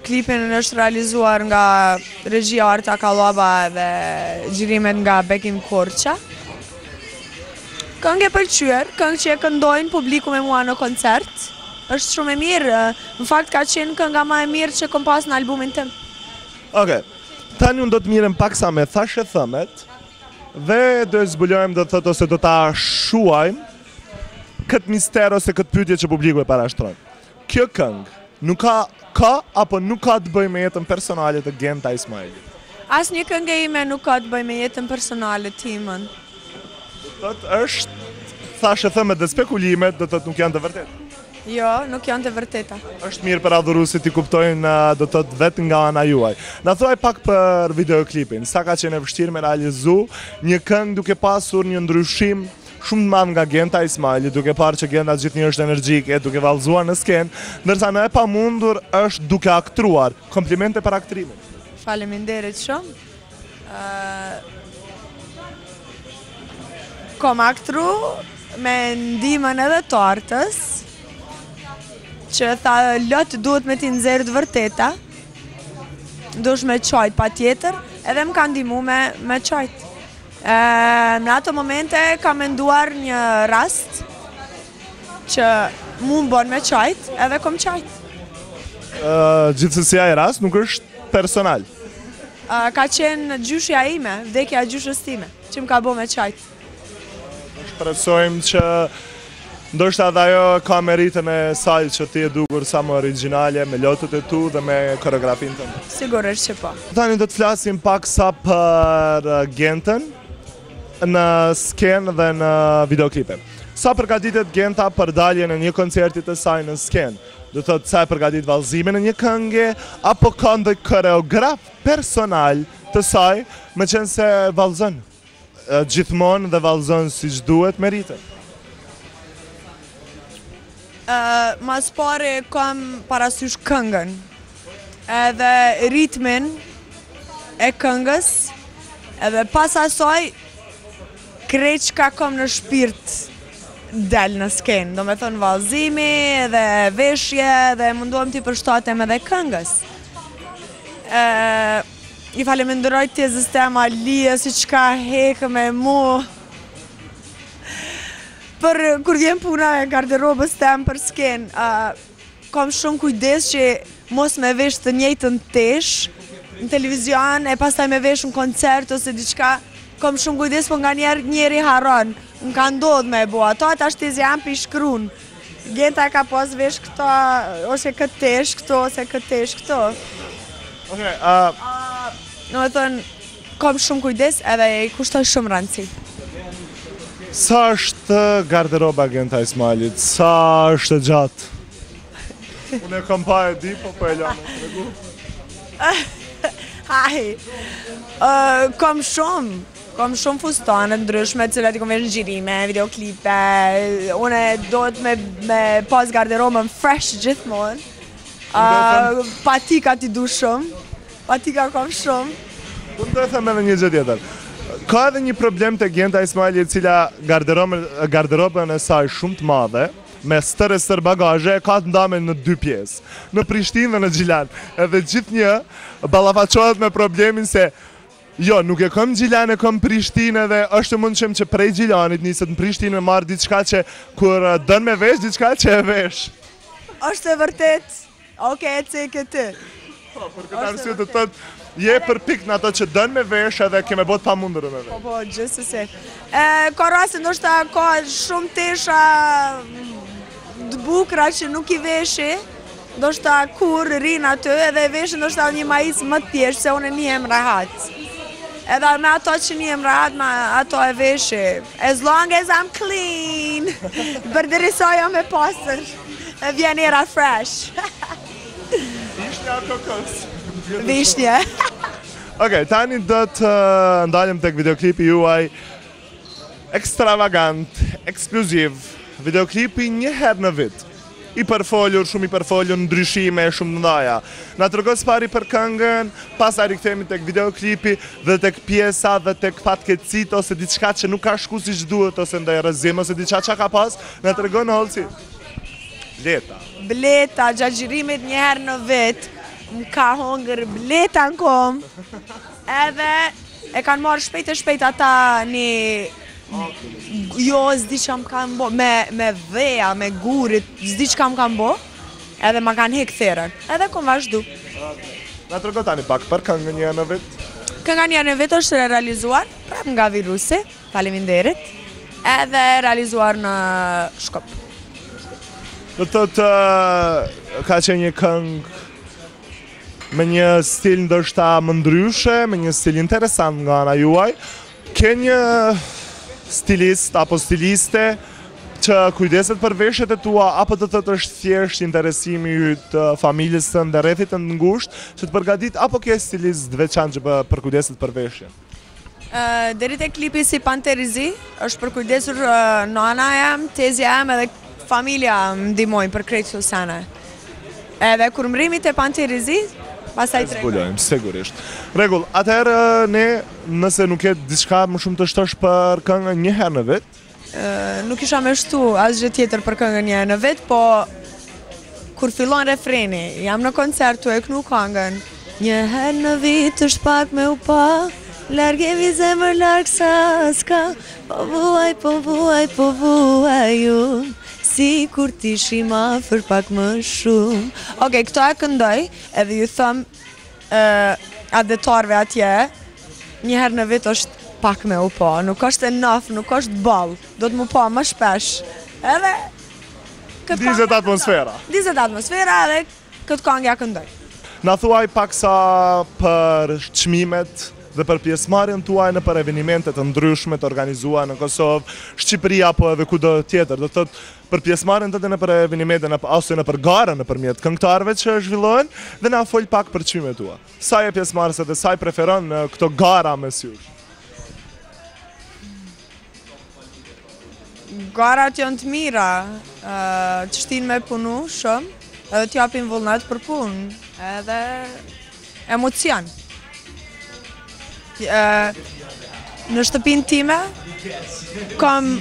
Klipin është realizuar nga regjia Arta Kallaba dhe xhirimet nga Bekim Korça. Këngë e pëlqyer, këngë që e këndojnë publiku me mua në koncert. Është shumë e mirë, në fakt ka qenë kënga më e mirë që kom pas në albumin tim. Okej. Tani unë do të mirem paksa me thashë thëmet dhe do e zbulojmë do të thotë ose do ta shuajmë këtë mister ose këtë pyetje që publiku e parashtron. Kjo këngë nuk ka apo nuk ka të bëjë me jetën personale të Genta Ismailit? Asnjë këngë ime nuk ka të bëjë me jetën personale timën. Është, thashë thëmet dhe spekulimet, do të nuk janë të vërtetë. Jo, nuk janë të vërteta. Është mirë për adhuruesit i kuptojnë do të vetë nga ana juaj. Na thuaj pak për videoklipin. Sa ka qenë e vështirë me realizu një këngë duke pasur një ndryshim shumë të madh nga Genta Ismaili, duke parë që Genta gjithnjë është energjike, duke vallëzuar në skenë, ndërsa në e pamundur është duke aktruar. Komplimente për aktrimin. Faleminderit shumë. Kom aktru me ndihmën edhe të artës, që tha lot duhet me ti nxerr të vërteta, dush me qajt pa tjetër, edhe më ka ndihmu me qajt. Në ato momente ka menduar një rast që mu më bon me qajt, edhe kom qajt. Gjithsesi ai rast nuk është personal. Ka qenë gjyshja ime, vdekja gjyshës time, që më ka bo me qajt. Shpresojmë që ndoshta edhe ajo ka meritën e saj që ti e dukur sa më origjinale me lotët e tu dhe me koreografin tënde. Sigurisht që po. Tani do të flasim pak sa për Gentën në skenë dhe në videoklipe. Sa përgatitet Genta për daljen e një koncerti të saj në skenë? Do të thotë sa e përgatit vallëzimin e një këngë apo ka ndonjë koreograf personal të saj, me qenë se vallëzon gjithmonë dhe vallëzon siç duhet meritën? Mas pari kam parasysh këngën, edhe ritmin e këngës, edhe pas asaj krejt që ka kom në shpirt del në skenë, do me thonë vallëzimi dhe veshje dhe mundohem t'i përshtatem edhe këngës. I faleminderoj tezës tem Alia si që ka hekë me mu për kur vjen puna e garderobës tem për skenë. Kam shumë kujdes që mos me vesh të njëjtën tesh në televizion e pastaj me vesh në koncert ose diçka. Kam shumë kujdes, po nga njeri haron. Më ka ndodhë me bo ato, ta shtezi jam për shkrun. Genta ka pas vesh këto, ose këtë tesh këto, ose këtë tesh këto. Në me thënë, kam shumë kujdes edhe i kushtoj shumë rëndësi. Sa është garderoba Genta Ismailit? Sa është gjatë? Unë e kam pa e di, po e lëmë të regu. Kam shumë fustane ndryshme, cilat i kom vesh në gjirime, videoklipe. Une do të me pas garderobën fresh gjithmonë. Patika ti du shumë. Patika kam shumë. Unë do e them edhe një gjë tjetër. Ka edhe një problem të Genta Ismaili e cila garderobën e saj shumë të madhe, me stër bagazhe, ka të ndame në 2 pjesë. Në Prishtinë dhe në Gjilan. Edhe gjithnjë ballafaqohet me problemin se jo, nuk e kom Gjilan, e kom Prishtinë dhe është mund që prej Gjilanit niset në Prishtinë me marrë diçka që kur dën me vesh, diçka që e vesh. Është e vërtet. Oke, e ceke ti. Po, për këtë arsye të tëtë, je për pikë në ato që dën me vesh edhe keme bot pa mundërë me vesh. Po, gjithsesi. Ka raste ndoshta ka shumë tesha të bukra që nuk i veshi, ndoshta kur rinë aty edhe veshi ndoshta një majic më të thjeshtë se unë njihem rahat. Edhe me ato që njihem rahat, me ato e veshi. As long as I'm clean. Përderisa jam e pastër. E vjen era fresh. Vishnja ato kësë. Vishnja. Okej, tani do të ndalim tek videoklipi juaj ekstravagant, ekskluziv. Videoklipi një herë në vit. Shumë i përfolur, ndryshime shumë të ndaja. Na tregos pari për këngën, pastaj rikthehemi tek videoklipi dhe tek pjesa dhe tek fatkeqësit ose diçka që nuk ka shku siç duhet ose ndaj rrezim ose diçka që ka pas, na tregon Holci. Bleta, gjagjirimit një herë në vit, më ka hongër bleta në kom, edhe e kanë marrë shpejt ata një, jo, zdi që më kanë bo, me dheja, me gurit, zdi që kam kanë bo, edhe më kanë hek therën, edhe kom vazhdu. Na trego tani pak për këngën një në vit. Kënga një në vit është realizuar, prap nga Virusi, faleminderit. edhe realizuar në Shkup. Do të thotë ka qenë një këngë me një stil ndoshta më ndryshe, me një stil interesant nga ana juaj. Ke një stilist apo stiliste që kujdeset për veshjet e tua, apo të thotë është thjesht interesimi të familjes tënde, rrethit të ngushtë që të përgatit, apo ke stilist të veçantë që përkujdeset për veshjen? Deri te klipi si Panterizi është përkujdesur nana jam, tezja jam edhe familja më ndihmojnë për krejt këto sene. Edhe kur mrimi te Panterizi, pastaj zbulojmë, sigurisht. Rregull, atëherë ne nëse nuk ke diçka më shumë të shtosh për këngën Një herë në vit, nuk isha me shtu asgjë tjetër për këngën Një herë në vit, po kur fillon refreni, jam në koncert tu e kënu këngën. Një herë në vit është pak me u pa, largemi zemër larg sa s'ka, po vuaj unë, si kur t'ishim afër pak më shumë. Okej, këto e këndoj, edhe ju thëm adetarve atje, një herë në vit është pak me u pa, nuk është enough, nuk është ball, do të mu pa më shpesh. Edhe dizet atmosfera. Dizet atmosfera edhe këtë këngë ja këndoj. Na thuaj paksa për çmimet dhe për pjesëmarrjen tuaj në për evenimente të ndryshme të organizuara në Kosovë, Shqipëri apo edhe kudo tjetër. Do thotë për pjesëmarrjen tënde në për evenimente ose në për gara nëpërmjet këngëtarëve që zhvillohen, dhe na fol pak për çmimet tua. Sa je pjesëmarrëse dhe sa i preferon në këto gara mes jush? Garat janë të mira, të shtin me punu shumë, edhe t'japin vullnet për punë, edhe emocion. Në shtëpinë time kam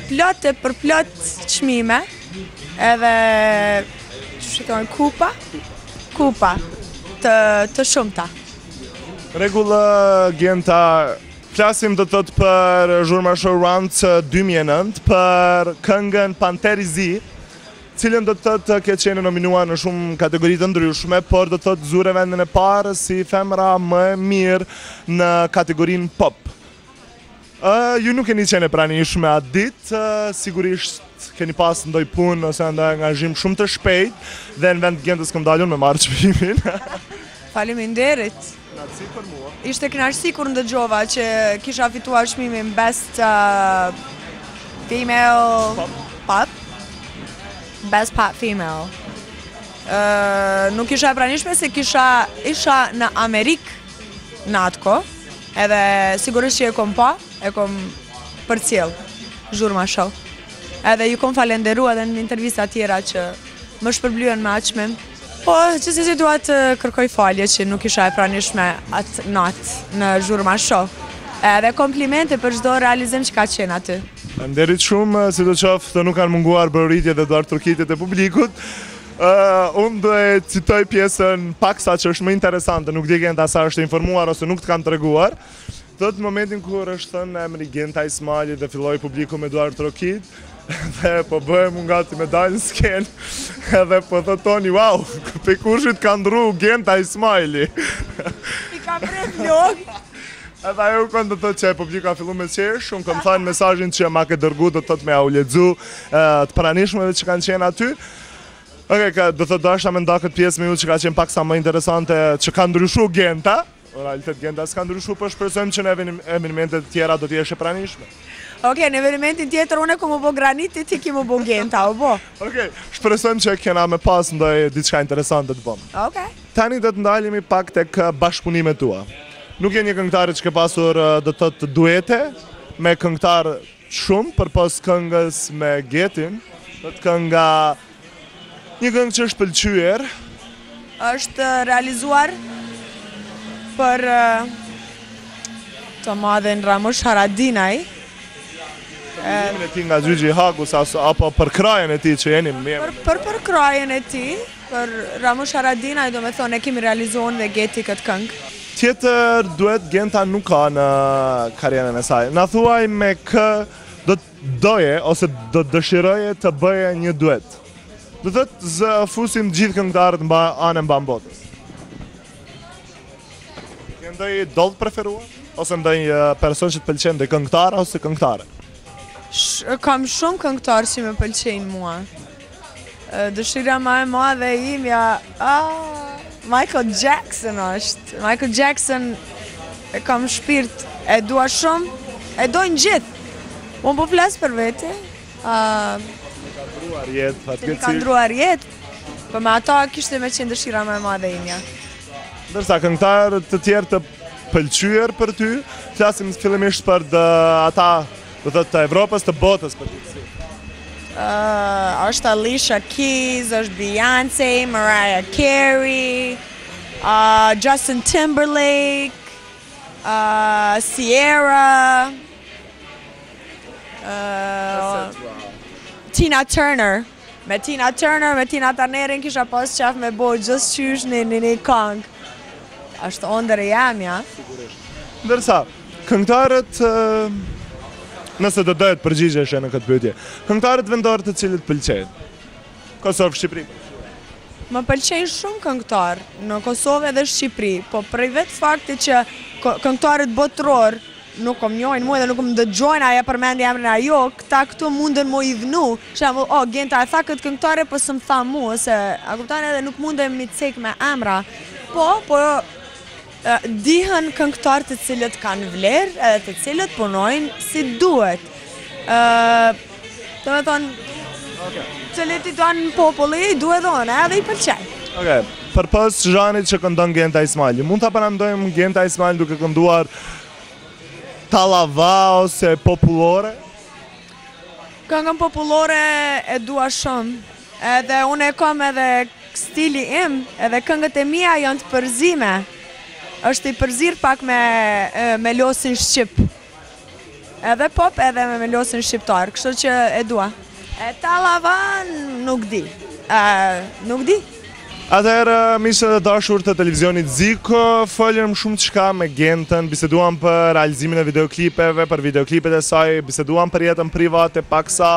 plot e për plot çmime, edhe kupa të shumta. Rregull, Genta, flasim do të thotë për Zhurma Show Round 2009 për këngën Panterizi, cilën do të thotë ke qenë nominuar në shumë kategori të ndryshme, por do të thotë zure vendin e parë si femra më e mirë në kategorinë pop. Ju nuk keni qenë e pranishme atë ditë, sigurisht keni pas ndoj punë ose ndoj angazhim shumë të shpejt, dhe në vend Gentës këm dalun me marrë çmimin. Faleminderit. Kënaqësi për mua. Ishte kënaqësi kur ndëgjova që kisha fituar çmimin Best Female Pop. Best Pop Female. Nuk isha e pranishme se isha në Amerikë në atë kohë, edhe sigurisht që e kom pa, e kom përcjell Zhurma Show. Edhe ju kom falenderu edhe në intervista tjera që më shpërblyen me atë çmim. Po, që si dua të kërkoj falje që nuk isha e pranishme atë natë në Zhurma Show. Edhe komplimente për çdo realizim që ka qenë aty. Nderit shumë, sidoqoftë të nuk kanë munguar bërritje dhe duar turkitjet e publikut. Unë do e citoj pjesën paksa që është më interesante, nuk di Genta sa është informuar ose nuk të kanë treguar. Thot momentin kur është thënë emri Genta Ismaili dhe filloi publiku me duar turkit, dhe po bëhem unë gati me dalë në skenë, edhe po thotoni, wow, pe kushit ka ndru Genta Ismaili. I ka prej vlog. Edhe ajo kënë do të thotë që publiku ka fillu me qesh, unë këmë thënë mesazhin që ma ke dërgu, do të thotë me au lexu të pranishmeve që kanë qenë aty. Okej, do thotë dashja me nda këtë pjesë me ju që ka qenë paksa më interesante, që ka ndryshu Genta. Në realitet Genta s'ka ndryshu, po shpresojmë që në evenimentet tjera do t'jeshe pranishme. Okej, në evenimentin tjetër unë ku më bo Graniti, ti ki më bo Genta, o bo? Okej, shpresojmë që kena me pas ndoj diçka interesante të bëmë. Okej. Tani do të ndalemi pak tek bashkëpunimet tua. Nuk je një këngëtare që ke pasur do të thotë duete me këngëtar shumë përpos këngës me Getin, do të kënga një këngë që është pëlqyer. Është realizuar për të madhen Ramush Haradinaj. Për e ti nga Gjyqi Hakus apo për krajen e ti që jeni me emër? Për krajen e ti, për Ramush Haradinaj, do me thonë e kemi realizuar dhe Geti këtë këngë. Tjetër duet Genta nuk ka në karjerën e saj. Na thuaj me kë do të doje ose do të dëshiroje të bëje një duet. Do të zë fusim gjithë këngëtarët në anën mban botës. Ke ndonjë idol preferuar ose ndonjë person që të pëlqen, ndonjë këngëtar ose këngëtare? Kam shumë këngëtarë që më pëlqejnë mua. Dëshira më e madhe imja, Michael Jackson është. Michael Jackson e kam shpirt, e dua shumë, e dojnë gjithë. Unë po flas për vete. Ka ndruar jetë, për me ata kishte me qenë dëshira më e madhe imja. Ndërsa këngëtarë të tjerë të pëlqyer për ty, flasim fillimisht për ata të Evropës, të botës për ty. Është Alicia Keys, është Beyoncé, Mariah Carey, Justin Timberlake, Ciara, Tina Turner. Me Tina Turnerin kisha pas qef me bo just qysh një këngë. Është ondër e jamja. Ndërsa, këngëtarët, nëse do dohet përgjigjesh në këtë pyetje, këngëtarët vendor të cilët pëlqejnë? Kosovë, Shqipëri. Më pëlqejnë shumë këngëtarë në Kosovë edhe Shqipëri, po prej vetë fakti që këngëtarët botror nuk më njohin mua dhe nuk më dëgjojnë aja përmendi emrin ajo, këta këtu mundën mo i dhnu. Shembull, Genta e tha këtë këngëtare, po s'm tha mua, se a kupton edhe nuk mundem mi cek me emra. Po dihen këngëtarë të cilët kanë vlerë edhe të cilët punojnë si duhet. Të me thonë, cilët i tonë populli, duhet dhone, edhe i pëlqej. Për pas zhanit që këndon Genta Ismaili, mund të parandojmë Genta Ismaili duke kënduar Talava ose popullore? Këngën popullore e dua shumë, edhe unë e kam edhe stili im, edhe këngët e mia janë të përzime. Është i përzir pak me losin shqip. Edhe pop edhe me losin shqiptar, kështu që e dua. E Talava nuk di. Nuk di. Atëherë, miqtë dhe dashur të televizionit Ziko, folëm shumë çka me Gentën, biseduam për realizimin e videoklipeve, për videoklipet e saj, biseduam për jetën private, paksa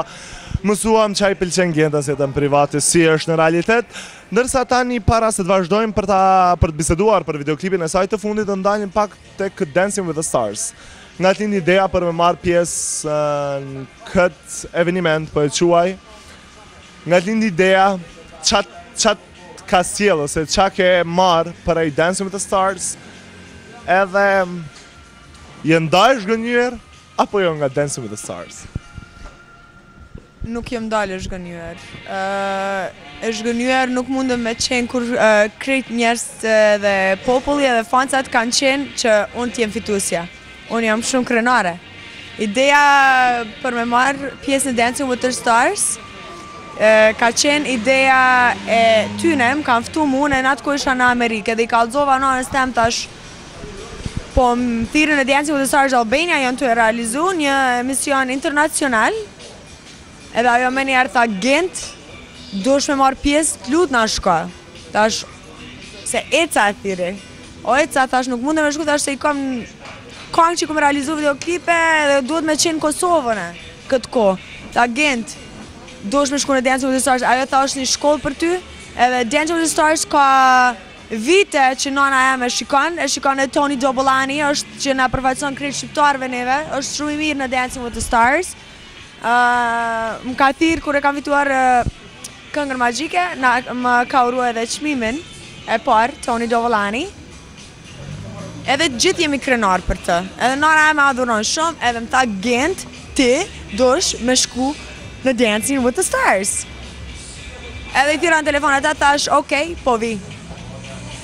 mësuam çaj pëlqen Gentës jetën private, si është në realitet. Ndërsa tani para se të vazhdojmë për të biseduar për videoklipin e saj të fundit, të ndalim pak tek Dancing with the Stars. Nga t'lind ideja për me marrë pjesë në këtë eveniment, po e quaj. Nga t'lind ideja qatë ka sjell ose qa ke marrë për ai Dancing with the Stars, edhe je ndaj zhgënjur apo jo nga Dancing with the Stars? Nuk jem dalë e zhgënjur. E zhgënjur nuk mundem me qenë kur krejt njerëz dhe populli edhe fancat kanë qenë që unë t'jem fitusja. Unë jam shumë krenare. Ideja për me marrë pjesë në Dancing with the Stars ka qenë ideja e tyne, më kanë ftu mu në atë ku isha në Amerikë, dhe i kalzova në stem tash, po më thirrën e Dancing with the Stars Albania janë të e realizu një emision internacional, edhe ajo me njerë tha Gent, dush me marrë pjesë, t'lut na shko. Tash, se eca e thiri. O eca, tash nuk mundem me shku, tash se i kam këngë që kom realizu videoklipe dhe duhet me qenë Kosovën këtë ko. Ta Gent, dush me shku në Dancing with the Stars, ajo tha është një shkollë për ty, edhe Dancing with the Stars ka vite që nana e shikon e Tony Dobolani, është që na përfaqëson krejt shqiptarëve neve, është shumë i mirë në Dancing with the Stars. Më ka thirë kur e kam fituar këngën magjike, më ka uru edhe çmimin e parë, Tony Dobolani. Edhe gjithë jemi krenar për të, edhe nana e me adhuron shumë, edhe më tha Gent, ti dush me shku në Dancing with the Stars. Edhe i tira në telefon, ata thash, okej, po vi.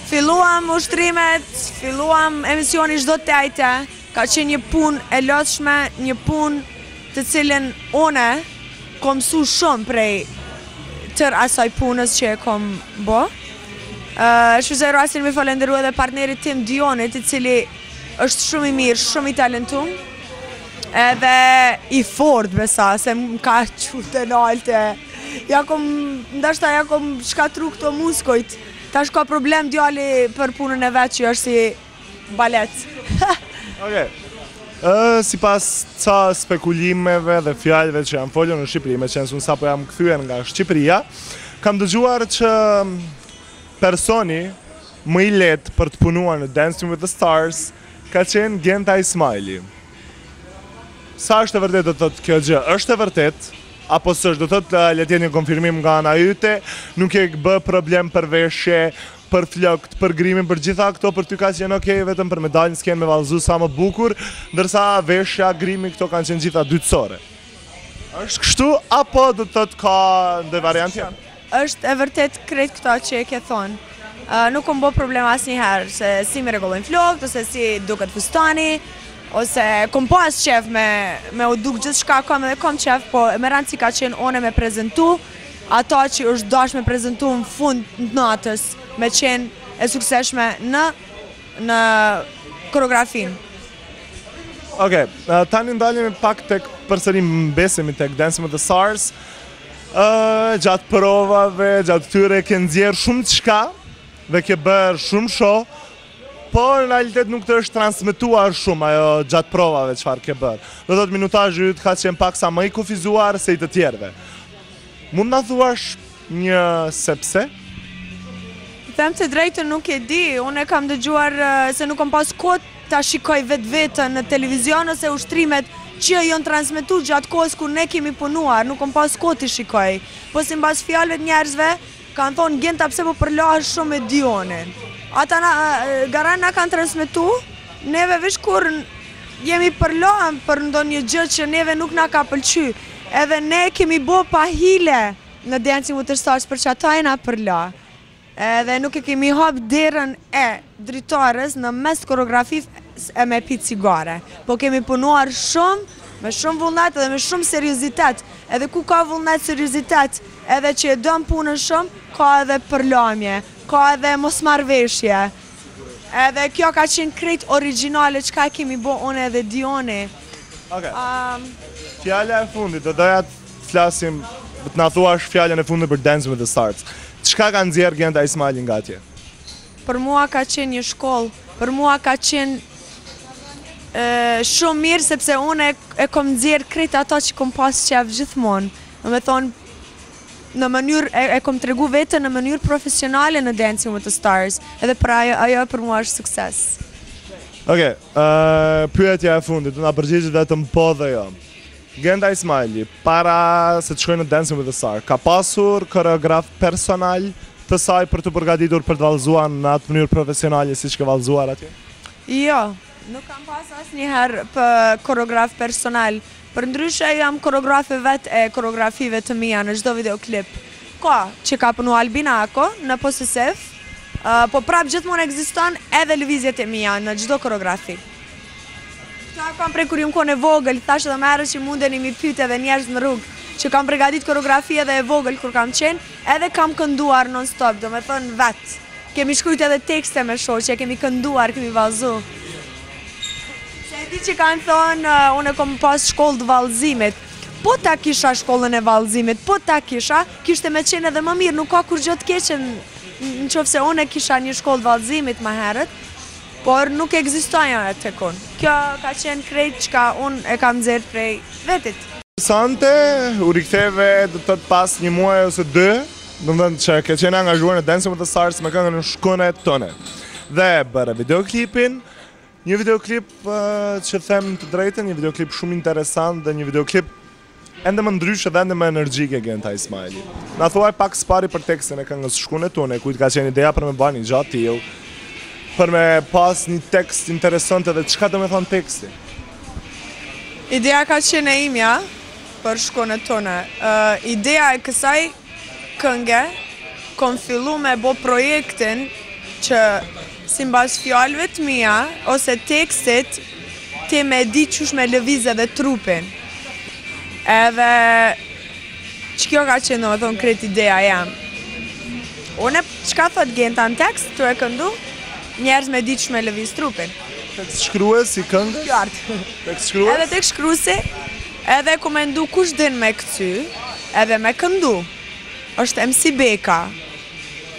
Filluam ushtrimet, filluam emisioni çdo të ajte, ka qenë një punë e lodhshme, një punë të cilën une kom mësu shumë prej tër asaj punës që e kom bo. Shfrytëzoj rastin me falenderu edhe partnerit tim Dionit, i cili është shumë i mirë, shumë i talentum, edhe i fort besa, se më ka qute në alte. Ndashta ja kom shkatru këto muskojt, tash ka problem djali për punën e vetë që është si balet. Si pas ca spekulimeve dhe fjalëve që janë folur në Shqipëri, me qenë unë sapo jam kthyer nga Shqipëria, kam dëgjuar që personi më i lehtë për të punuar në Dancing with the Stars ka qenë Genta Ismaili. Sa është e vërtet do të thotë kjo gjë? Është e vërtet? Apo s'është, do të thotë le të jetë një konfirmim nga ana yte, nuk e bë problem për veshje, për flokët, për grimin, për gjitha këto për ty ka qenë okej, vetëm për medaljen s'ken me vallëzu sa më bukur, ndërsa veshja, grimi këto kanë qenë gjitha dytësore. Është kështu apo do të thotë ka ndonjë variant tjetër? Është e vërtet krejt këto që e ke thonë. Nuk më bë problem asnjëherë se si më rregullojnë flokët, ose si duket fustani, ose kom pas qef me u duk gjithçka, kam edhe kom qef, po me rëndësi ka qenë one me prezentu, ata që është dash me prezentu në fund të natës, me qenë e sukseshme në koreografin. Okej, tani ndalemi pak tek përsëri mbesemi tek Dancing with the Stars. Gjatë provave, gjatë tyre ke nxjerr shumë çka dhe ke bërë shumë show, po në realitet nuk të është transmetuar shumë ajo gjatë provave çfarë ke bërë. Do thotë minutazhi yt ka qenë paksa më i kufizuar se i të tjerëve. Mund na thuash një sepse? Them të drejtën nuk e di, unë e kam dëgjuar se nuk kam pas kohë ta shikoj vetë në televizion ose ushtrimet që janë transmetuar gjatë kohës kur ne kemi punuar, nuk kam pas kohë të shikoj. Po sipas fjalëve të njerëzve, kanë thonë Genta pse po përlahesh shumë me Dionin. Ata garan na kanë transmetu, neve veç kur jemi përlohem për ndonjë gjë që neve nuk na ka pëlqy. Edhe ne kemi bo pa hile në Dancing with the Stars për që ata e na përla. Edhe nuk e kemi hap derën e dritares në mes koreografis e me pi cigare. Po kemi punuar shumë, me shumë vullnet edhe me shumë seriozitet. Edhe ku ka vullnet, seriozitet, edhe që e dëm punën shumë, ka edhe përlamje, ka edhe mosmarrveshje. Edhe kjo ka qenë krejt originale çka kemi bo unë edhe Dioni. Okej. Fjala e fundit, do doja të flasim, të na thuash fjalën e fundit për Dancing with the Stars. Çka ka nxjerr Genta Ismaili nga atje? Për mua ka qenë një shkollë, për mua ka qenë shumë mirë sepse unë e kom nxjerr krejt ato që kom pas qef gjithmonë. Do të thonë, në mënyrë e kom tregu veten në mënyrë profesionale në Dancing with the Stars, edhe për ajo për mua është sukses. Okej, pyetja e fundit, do na përgjigjet vetëm po dhe jo. Genta Ismaili, para se të shkojë në Dancing with the Stars, ka pasur koreograf personal të saj për të përgatitur për të vallëzuar në atë mënyrë profesionale siç ke vallëzuar atje? Jo, nuk kam pas asnjëherë për koreograf personal. Përndryshe jam koreografe vetë e koreografive të mia në çdo videoklip. Ka që ka punu Albinako në Posesef, po prap gjithmonë ekziston edhe lëvizjet e mia në çdo koreografi. Këta kam prej kur jam kohën e vogël, thash edhe më herët që mundeni mi pyet edhe njerëz në rrugë, që kam përgatit koreografi edhe e vogël kur kam qenë, edhe kam kënduar non stop, do me thënë vetë. Kemi shkrujt edhe tekste me shoqe, kemi kënduar, kemi vallëzu. Se e di që kanë thonë, unë e kom pas shkollë të vallëzimit. Po ta kisha shkollën e vallëzimit, po ta kisha, kishte me qenë edhe më mirë, nuk ka kur gjë të keqe në qofse unë e kisha një shkollë të vallëzimit më herët, por nuk ekzistojnë e tek unë. Kjo ka qenë krejt çka unë e kam nxjerr prej vetit. Sante, u riktheve do të thotë pas një muaj ose dy, do të thonë që ke qenë angazhuar në Dancing with the Stars me këngën Shkone Tone. Dhe bëre videoklipin, një videoklip që them të drejtën, një videoklip shumë interesant dhe një videoklip ende më ndryshe dhe ende më energjike Genta Ismaili. Na thuaj pak spari për tekstin e këngës Shkone Tone, kujt ka qenë ideja për me bani gjatë tillë, për me pas një tekst interesant edhe çka do me thonë teksti? Ideja ka qenë e imja për Shkone Tone. Ideja e kësaj kënge kom fillu me bo projektin që simbas fjalëve të mia ose tekstit ti me di qysh me lëviz edhe trupin. Edhe që kjo ka qenë do me thonë krejt ideja jam. Une çka thot Genta në tekst të e këndu? Njerëz me di qysh me lëviz trupin. Tekst shkrues si këngë? Tekst shkrues? Edhe tekst shkruesi, edhe ku me ndu kush din me këcy, edhe me këndu. Është MC Beka.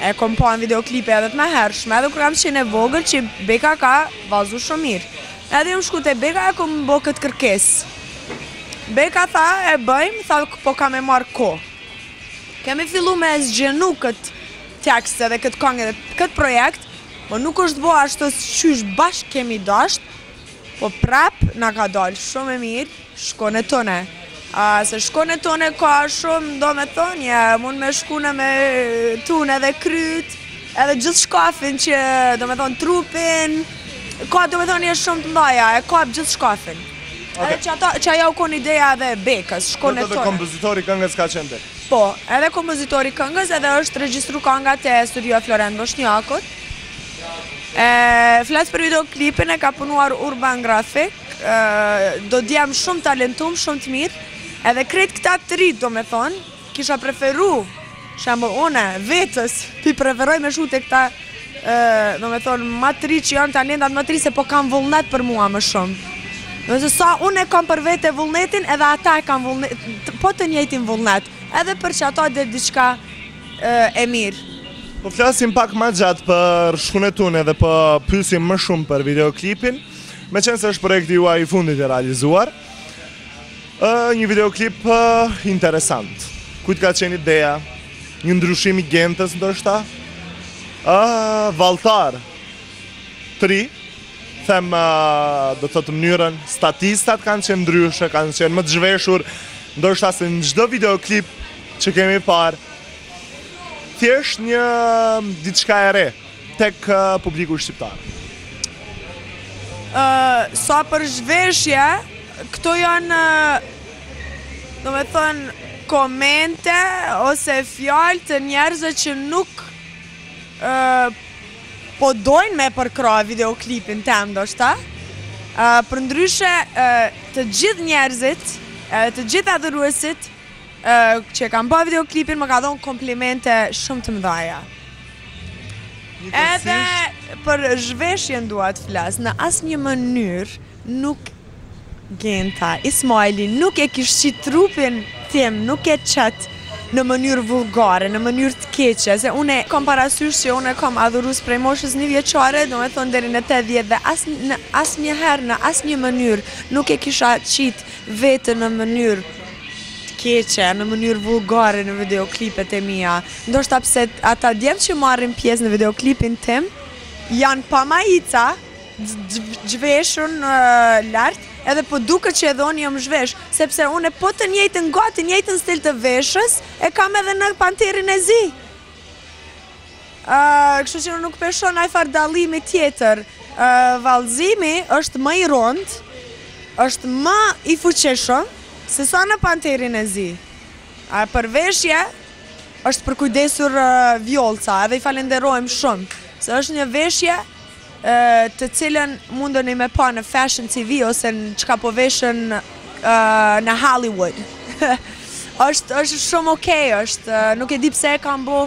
E kom pa në videoklipe edhe të me hershme, edhe kur kam qenë e vogël që Beka ka vallëzu shumë mirë. Edhe jam shku te Beka e kom bo këtë kërkes. Beka tha e bëjmë, tha po ka me marrë kohë. Kemi fillu me zgjenu këtë tekst edhe këtë këngë edhe këtë projekt, po nuk është bo ashtu qysh bashkë kemi dasht, Po prap na ka dalë shumë e mirë shkone tone. Se shkone tone ka shumë, do me thonje, mund me shkune me tune edhe kryt, edhe gjithë shkafin që, do me thonë, trupin, ka do me thonje shumë të mbaja, e ka gjithë shkafin. Edhe që aja u kon ideja edhe bekës, shkone tone. Edhe kompozitori këngës ka qenë bekë? Po, edhe kompozitori këngës, edhe është regjistru kënga te studio Florent Boshnjakut. Flas për videoklipin, e ka punuar Urban Graphic, do djem shumë talentum, shumë të mirë, edhe krejt këta të rritë, do me thonë, kisha preferu, shembull une, vetës, pi preferoj me shute këta, do me thonë, ma të rritë që janë talentat ma të rritë, se po kam vullnet për mua më shumë. Nëse sa une kam për vete vullnetin, edhe ata e kam vullnet, po të njëjtin vullnet, edhe për që ata dhe diçka e mirë. Po flasim pak ma gjatë për shkunetune dhe për pysim më shumë për videoklipin, me qenë se është projekti juaj i fundit e realizuar. Një videoklip interesant. Kujt ka qenë ideja? Një ndryshim i Gentës ndoshta? Valltar. Tri. Them, do të thotë mënyrën, statistat kanë qenë ndryshe, kanë qenë më të zhveshur, ndoshta se në çdo videoklip që kemi parë. Thjesht një diçka e re tek publiku shqiptar. Sa për zhveshje, këto janë, do me thënë, komente ose fjalë të njerëzve që nuk po dojnë me përkra videoklipin tem, ndoshta. Përndryshe, të gjithë njerëzit, të gjithë adhuruesit që kam ba videoklipin më ka dhonë komplimente shumë të mëdhaja. Edhe për zhveshjen dua të flas, në asnjë mënyrë nuk Genta, Ismaili nuk e kishte trupin tim, nuk e çat në mënyrë vulgare, në mënyrë të keqe, se unë kam parasysh që unë kam adhurues prej moshës 1 vjeçare, domethënë deri në 80 dhe asnjëherë në asnjë mënyrë nuk e kisha qit veten në mënyrë të keqe, në mënyrë vulgare në videoklipet e mia. Ndoshta pse ata djemt që marrin pjesë në videoklipin tim janë pa majica, zhveshur lart, edhe po duket që edhe unë jam zhvesh, sepse unë po të njëjtën gati, njëjtën stil të veshës, e kam edhe në Panterin e Zi. Kështu që nuk peshon ai far dallimi tjetër. Vallëzimi është më i rond, është më i fuqishëm se sa në Panterin e Zi. Për veshje është për kujdesur Vjollca, edhe i falenderojmë shumë, se është një veshje të cilën mundeni me pa në Fashion TV ose në çka po veshën në Hollywood. është shumë okej, nuk e di pse e kam bo,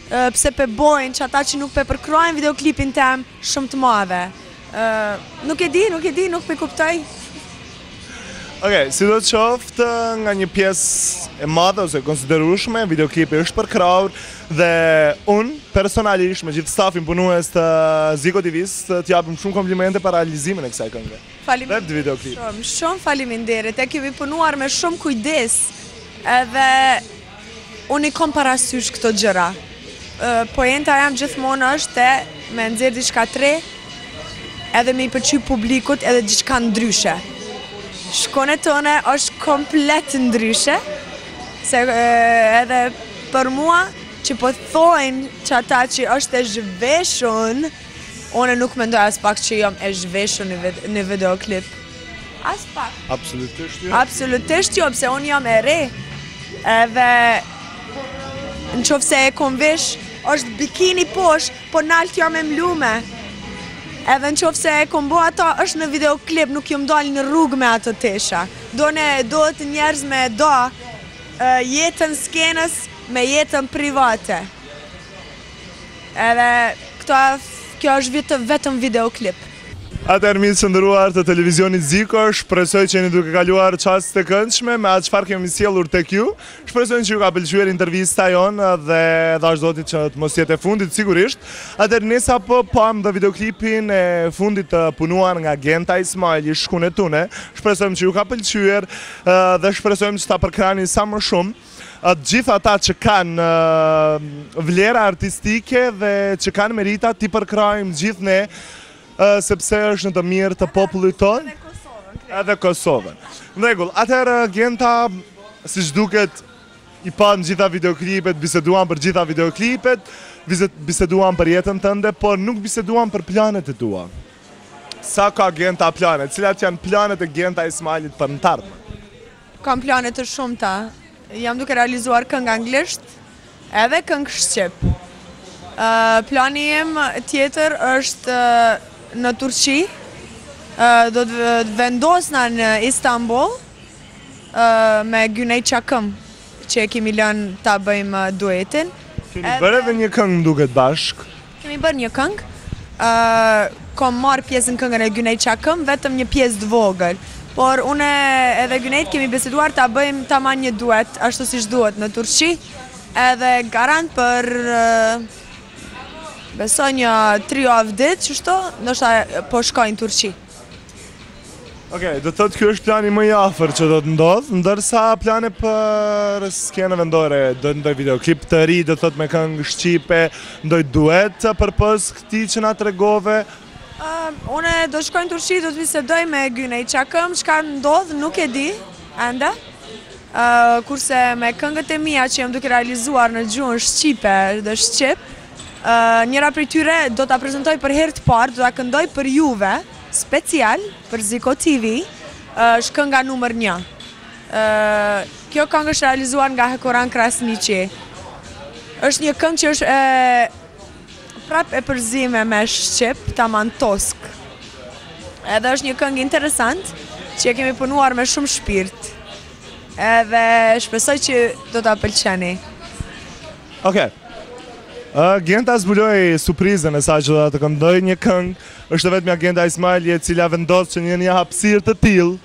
pse pe bojnë që ata që nuk pe përkrojnë videoklipin tem shumë të madhe. Nuk e di, nuk pe kuptoj. Okej, si do të qoftë nga një pjesë e madhe ose konsiderueshme, videoklipi është përkrahur dhe unë personalisht me gjithë stafin punues të Ziko TV-s të japim shumë komplimente për realizimin e kësaj këngë. Faleminderit. Shumë faleminderit. E kemi punuar me shumë kujdes. Edhe unë i kam parasysh këto gjëra. Poenta jam gjithmonë është me nxjerr diçka të re, edhe me i pëlqy publikut edhe diçka ndryshe. Shkone tone është komplet ndryshe, se edhe për mua që po thojnë që ata që është e zhveshun, une nuk mendoj as pak që jam e zhveshun në videoklip. As pak. Absolutisht jo. Absolutisht jo, pse unë jam e re. Edhe në qoftë se e kom vesh, është bikini posh, po nalt jam e mlume. Edhe në qoftë se e kom bo ato, është në videoklip, nuk jom dalë në rrugë me ato tesha. Do të njerëz me do jetën skenës me jetën private. Edhe kjo është vetëm videoklip. Atëherë miq të nderuar të televizionit Ziko, shpresoj që jeni duke kaluar çaste të këndshme me atë çfarë kemi sjellur tek ju. Shpresoj që ju ka pëlqyer intervista jonë dhe dash zotit që të mos jetë e fundit sigurisht. Atëherë ne sapo pam dhe videoklipin e fundit të punuar nga Genta Ismaili, Shkune tune. Shpresojmë që ju ka pëlqyer dhe shpresojmë që ta përkrahani sa më shumë gjithë ata që kanë vlera artistike dhe që kanë merita t'i përkrahim gjithë ne sepse është në të mirë të popullit tonë, edhe Kosovën. Në rregull, atëherë Genta, siç duket, i pa në gjitha videoklipet, biseduan për gjitha videoklipet, biseduan për jetën tënde, por nuk biseduan për planet e tua. Sa ka Genta planet? Cilat janë planet e Genta Ismailit për në tardhmen? Kam planet të shumta. Jam duke realizuar këngë anglisht, edhe këngë shqip. Plani im tjetër është në Turqi, do të vendosna në Istanbul me Güney Çakım, që kemi lënë ta bëjmë duetin. Kemi bërë edhe një këngë duket bashk. Kemi bërë një këngë. Kom marrë pjesë në këngën e Güney Çakım, vetëm një pjesë të vogël. Por unë edhe Günejt kemi biseduar ta bëjmë tamam një duet, ashtu siç duhet në Turqi, edhe garant për besoj një 3 javë ditë, qështu, ndoshta po shkoj në Turqi. Okej, do të thotë ky është plani më i afër që do të ndodh, ndërsa plane për skenën vendore, do të ndoj videoklip të ri, do të thotë me këngë shqipe, ndoj duet përpos këtij që na tregove. Unë do shkoj në Turqi, do të bisedoj me Güney Çakım, çka ndodh nuk e di ende. Kurse me këngët e mia që jam duke realizuar në gjuhën shqipe dhe shqip, njëra prej tyre do ta prezantoj për herë të parë, do ta këndoj për juve, special për Ziko TV, është kënga numër 1. Kjo këngë është realizuar nga Hekoran Krasniqi. Është një këngë që është prap e përzime me shqip, tamam tosk. Edhe është një këngë interesant, që e kemi punuar me shumë shpirt. Edhe shpresoj që do ta pëlqeni. Okej. Genta zbuloi surprizën e saj që do të këndoj një këngë. Është vetëm Genta Ismaili e cila vendos që një hapësirë të tillë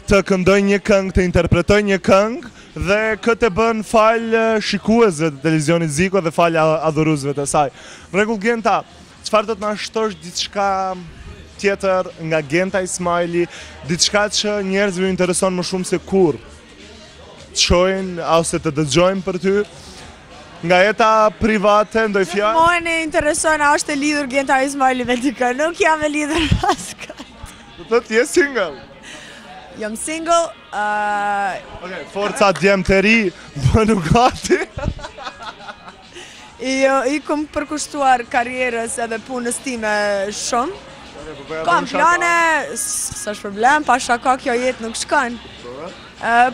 të këndoj një këngë, të interpretoj një këngë dhe këtë e bën fal shikuesve të televizionit Ziko dhe fal adhuruesve të saj. Në rregull Genta, çfarë do të na shtosh diçka tjetër nga Genta Ismaili, diçka që njerëzve ju intereson më shumë se kur të shohin ose të dëgjojnë për ty? Nga jeta private, ndoj fjalë? Mua në intereson a është e lidhur Genta Ismaili me dikë, nuk jam e lidhur askë. Do të thotë je single? Jam single. Okej, forca djemë të ri, bënu gati. I kom përkushtuar karrierës edhe punës time shumë. Kam plane, s'është problem, pa shaka kjo jetë nuk shkon.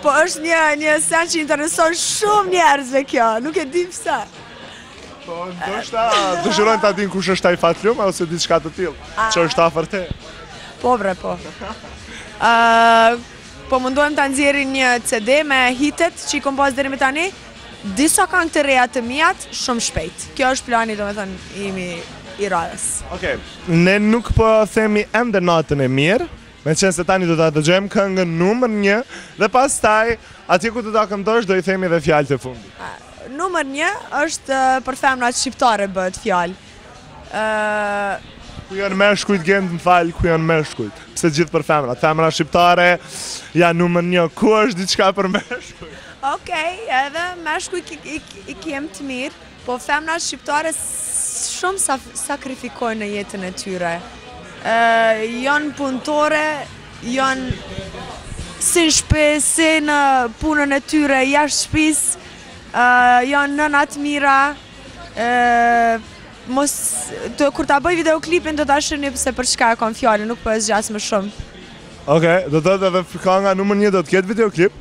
Po është një sen që intereson shumë njerëzve kjo, nuk e di pse. Po ndoshta dëshirojnë ta dinë kush është ai fatlum ose diçka të tillë, që është afër te. Po bre, po. Po mundohem ta nxjerrin një CD me hitet që i kom pas deri më tani, disa këngë të reja të mijat shumë shpejt. Kjo është plani, domethënë, imi i radhës. Okej, ne nuk po themi ende natën e mirë, me qenë se tani do ta dëgjojmë këngën numër 1 dhe pastaj atje ku do ta këndosh do i themi edhe fjalët e fundit. Numër 1 është për femrat shqiptare bëhet fjalë. Ku janë meshkujt Gent, më fal, ku janë meshkujt? Pse gjithë për femrat? Femra shqiptare janë numër 1. Ku është diçka për meshkujt? Okej, edhe meshkujt i kem të mirë, po femrat shqiptare shumë sakrifikojnë në jetën e tyre. Janë punëtore, janë si në shtëpi, si në punën e tyre jashtë shtëpisë, janë nëna të mira. Kur ta bëj videoklipin do ta shihni se për çka e kam fjalën, nuk po e zgjas më shumë. Okej, do të thotë edhe kënga numër 1 do të ketë videoklip?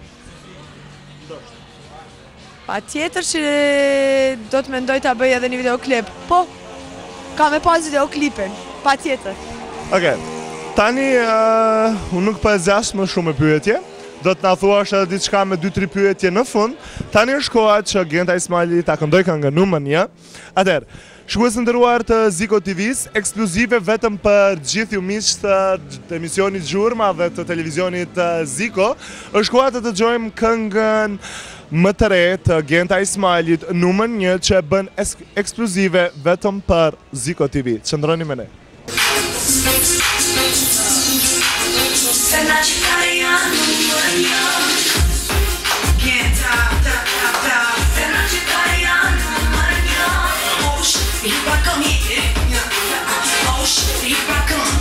Patjetër që do të mendoj ta bëj edhe një videoklip. Po, kam e pas videoklipin, patjetër. Okej, tani unë nuk po e zgjas më shumë me pyetje. Do të na thuash edhe diçka me 2-3 pyetje në fund. Tani është koha që Genta Ismaili ta këndoj këngën numër 1. Atëherë, shikues të nderuar të Ziko TV-s, ekskluzive vetëm për gjithë ju miq të emisionit Gjurma dhe të televizionit Ziko, është koha të dëgjojmë këngën më të re të Genta Ismailit numër 1 që e bën ekskluzive vetëm për Ziko TV. Qëndroni me ne. Here I come.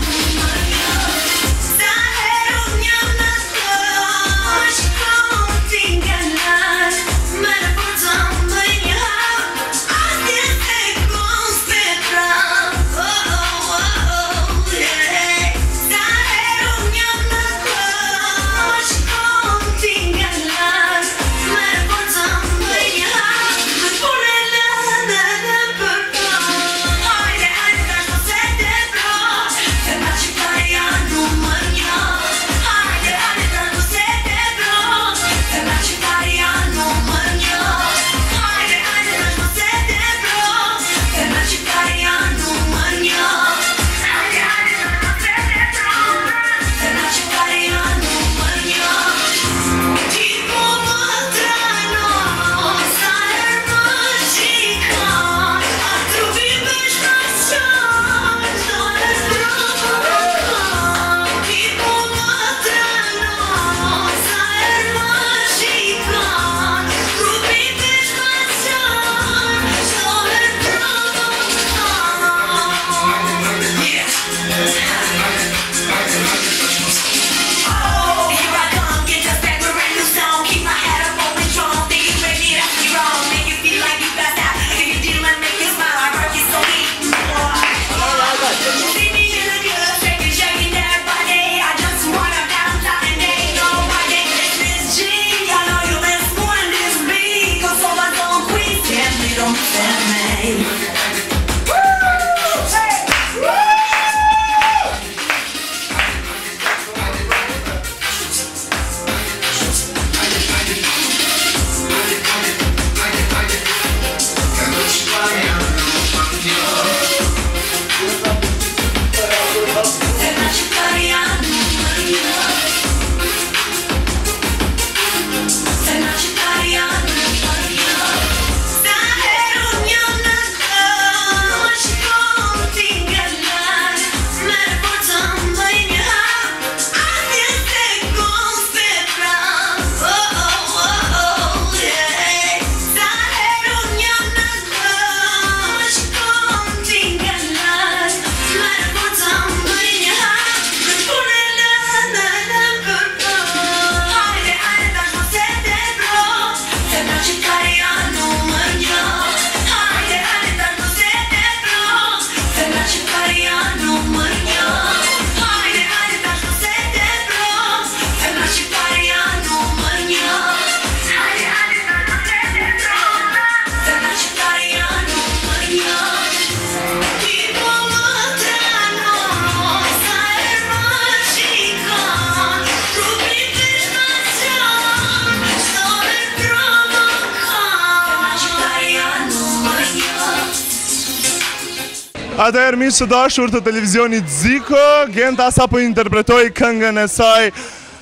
Atëherë miq të dashur të televizionit Ziko, Genta sapo interpretoi këngën e saj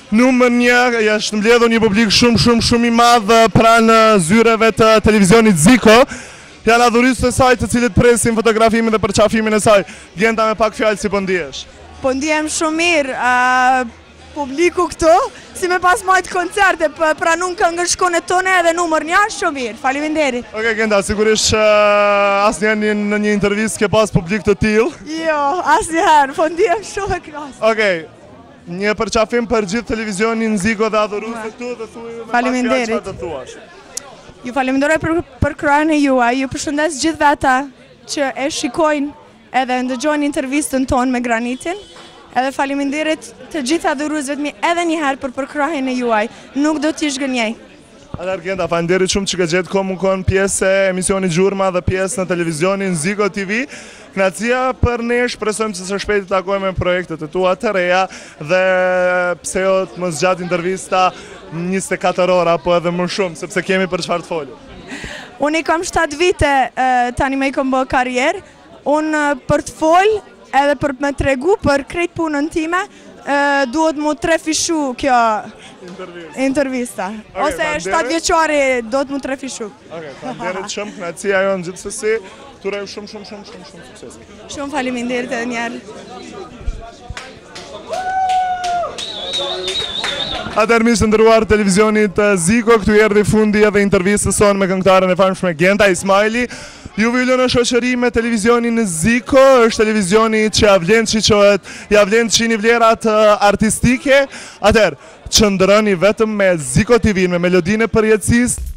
numër 1, është mbledhur një publik shumë i madh pranë zyreve të televizionit Ziko. Janë adhuruesët e saj të cilët presin fotografimin dhe përqafimin e saj. Genta, me pak fjalë, si po ndihesh? Po ndihem shumë mirë. Publiku këtu, si me pas majtë koncerte, pranun këngën shkone tone edhe numër 1, shumë mirë. Faleminderit. Okej, Genta, sigurisht që asnjëherë në një intervistë ke pas publik të tillë. Jo, asnjëherë, po ndihem shumë e kënaqur. Okej, një përqafim për gjithë televizionin Ziko dhe adhuruesët këtu dhe thuaj me pak fjalë çfarë do thuash. Ju falenderoj për krahjen e juaj, ju përshëndes gjithë ata që e shikojnë edhe ndëgjojnë intervistën tonë me Granitin. Edhe faleminderit të gjitha adhuruesve të mi edhe njëherë për përkrahjen e juaj, nuk do t'i shgënjej. Atëherë Genta, faleminderit shumë që ke gjetë kohë më konë pjesë e emisionit Gjurma dhe pjesë në televizionin Ziko TV. Kënaqësia për ne, shpresojmë se së shpejti të takojmë me projektet e tua të reja dhe pse jo të mos zgjat intervista 24 ora apo edhe më shumë, sepse kemi për çfarë të folim. Unë i kam 7 vite tani me i kam bë karrierë, unë për të folë edhe për me tregu për krejt punën time, duhet mu trefishu kjo intervista. Ose 7 vjeqari do të mu trefishu. Faleminderit shumë, kënaqësia jonë gjithsesi. Turojmë shumë sukses. Shumë faleminderit edhe njerë. Atëherë miq të nderuar televizionit Ziko, këtu erdhi fundi edhe intervistës sonë me këngëtaren e famshme Genta Ismaili. Ju vjen në shoqëri me televizionin Ziko, është televizioni që ja vlen shiqohet, ja vlen çini vlerat artistike. Atëherë, qëndroni vetëm me Ziko TV, me melodinë e përjetësisë.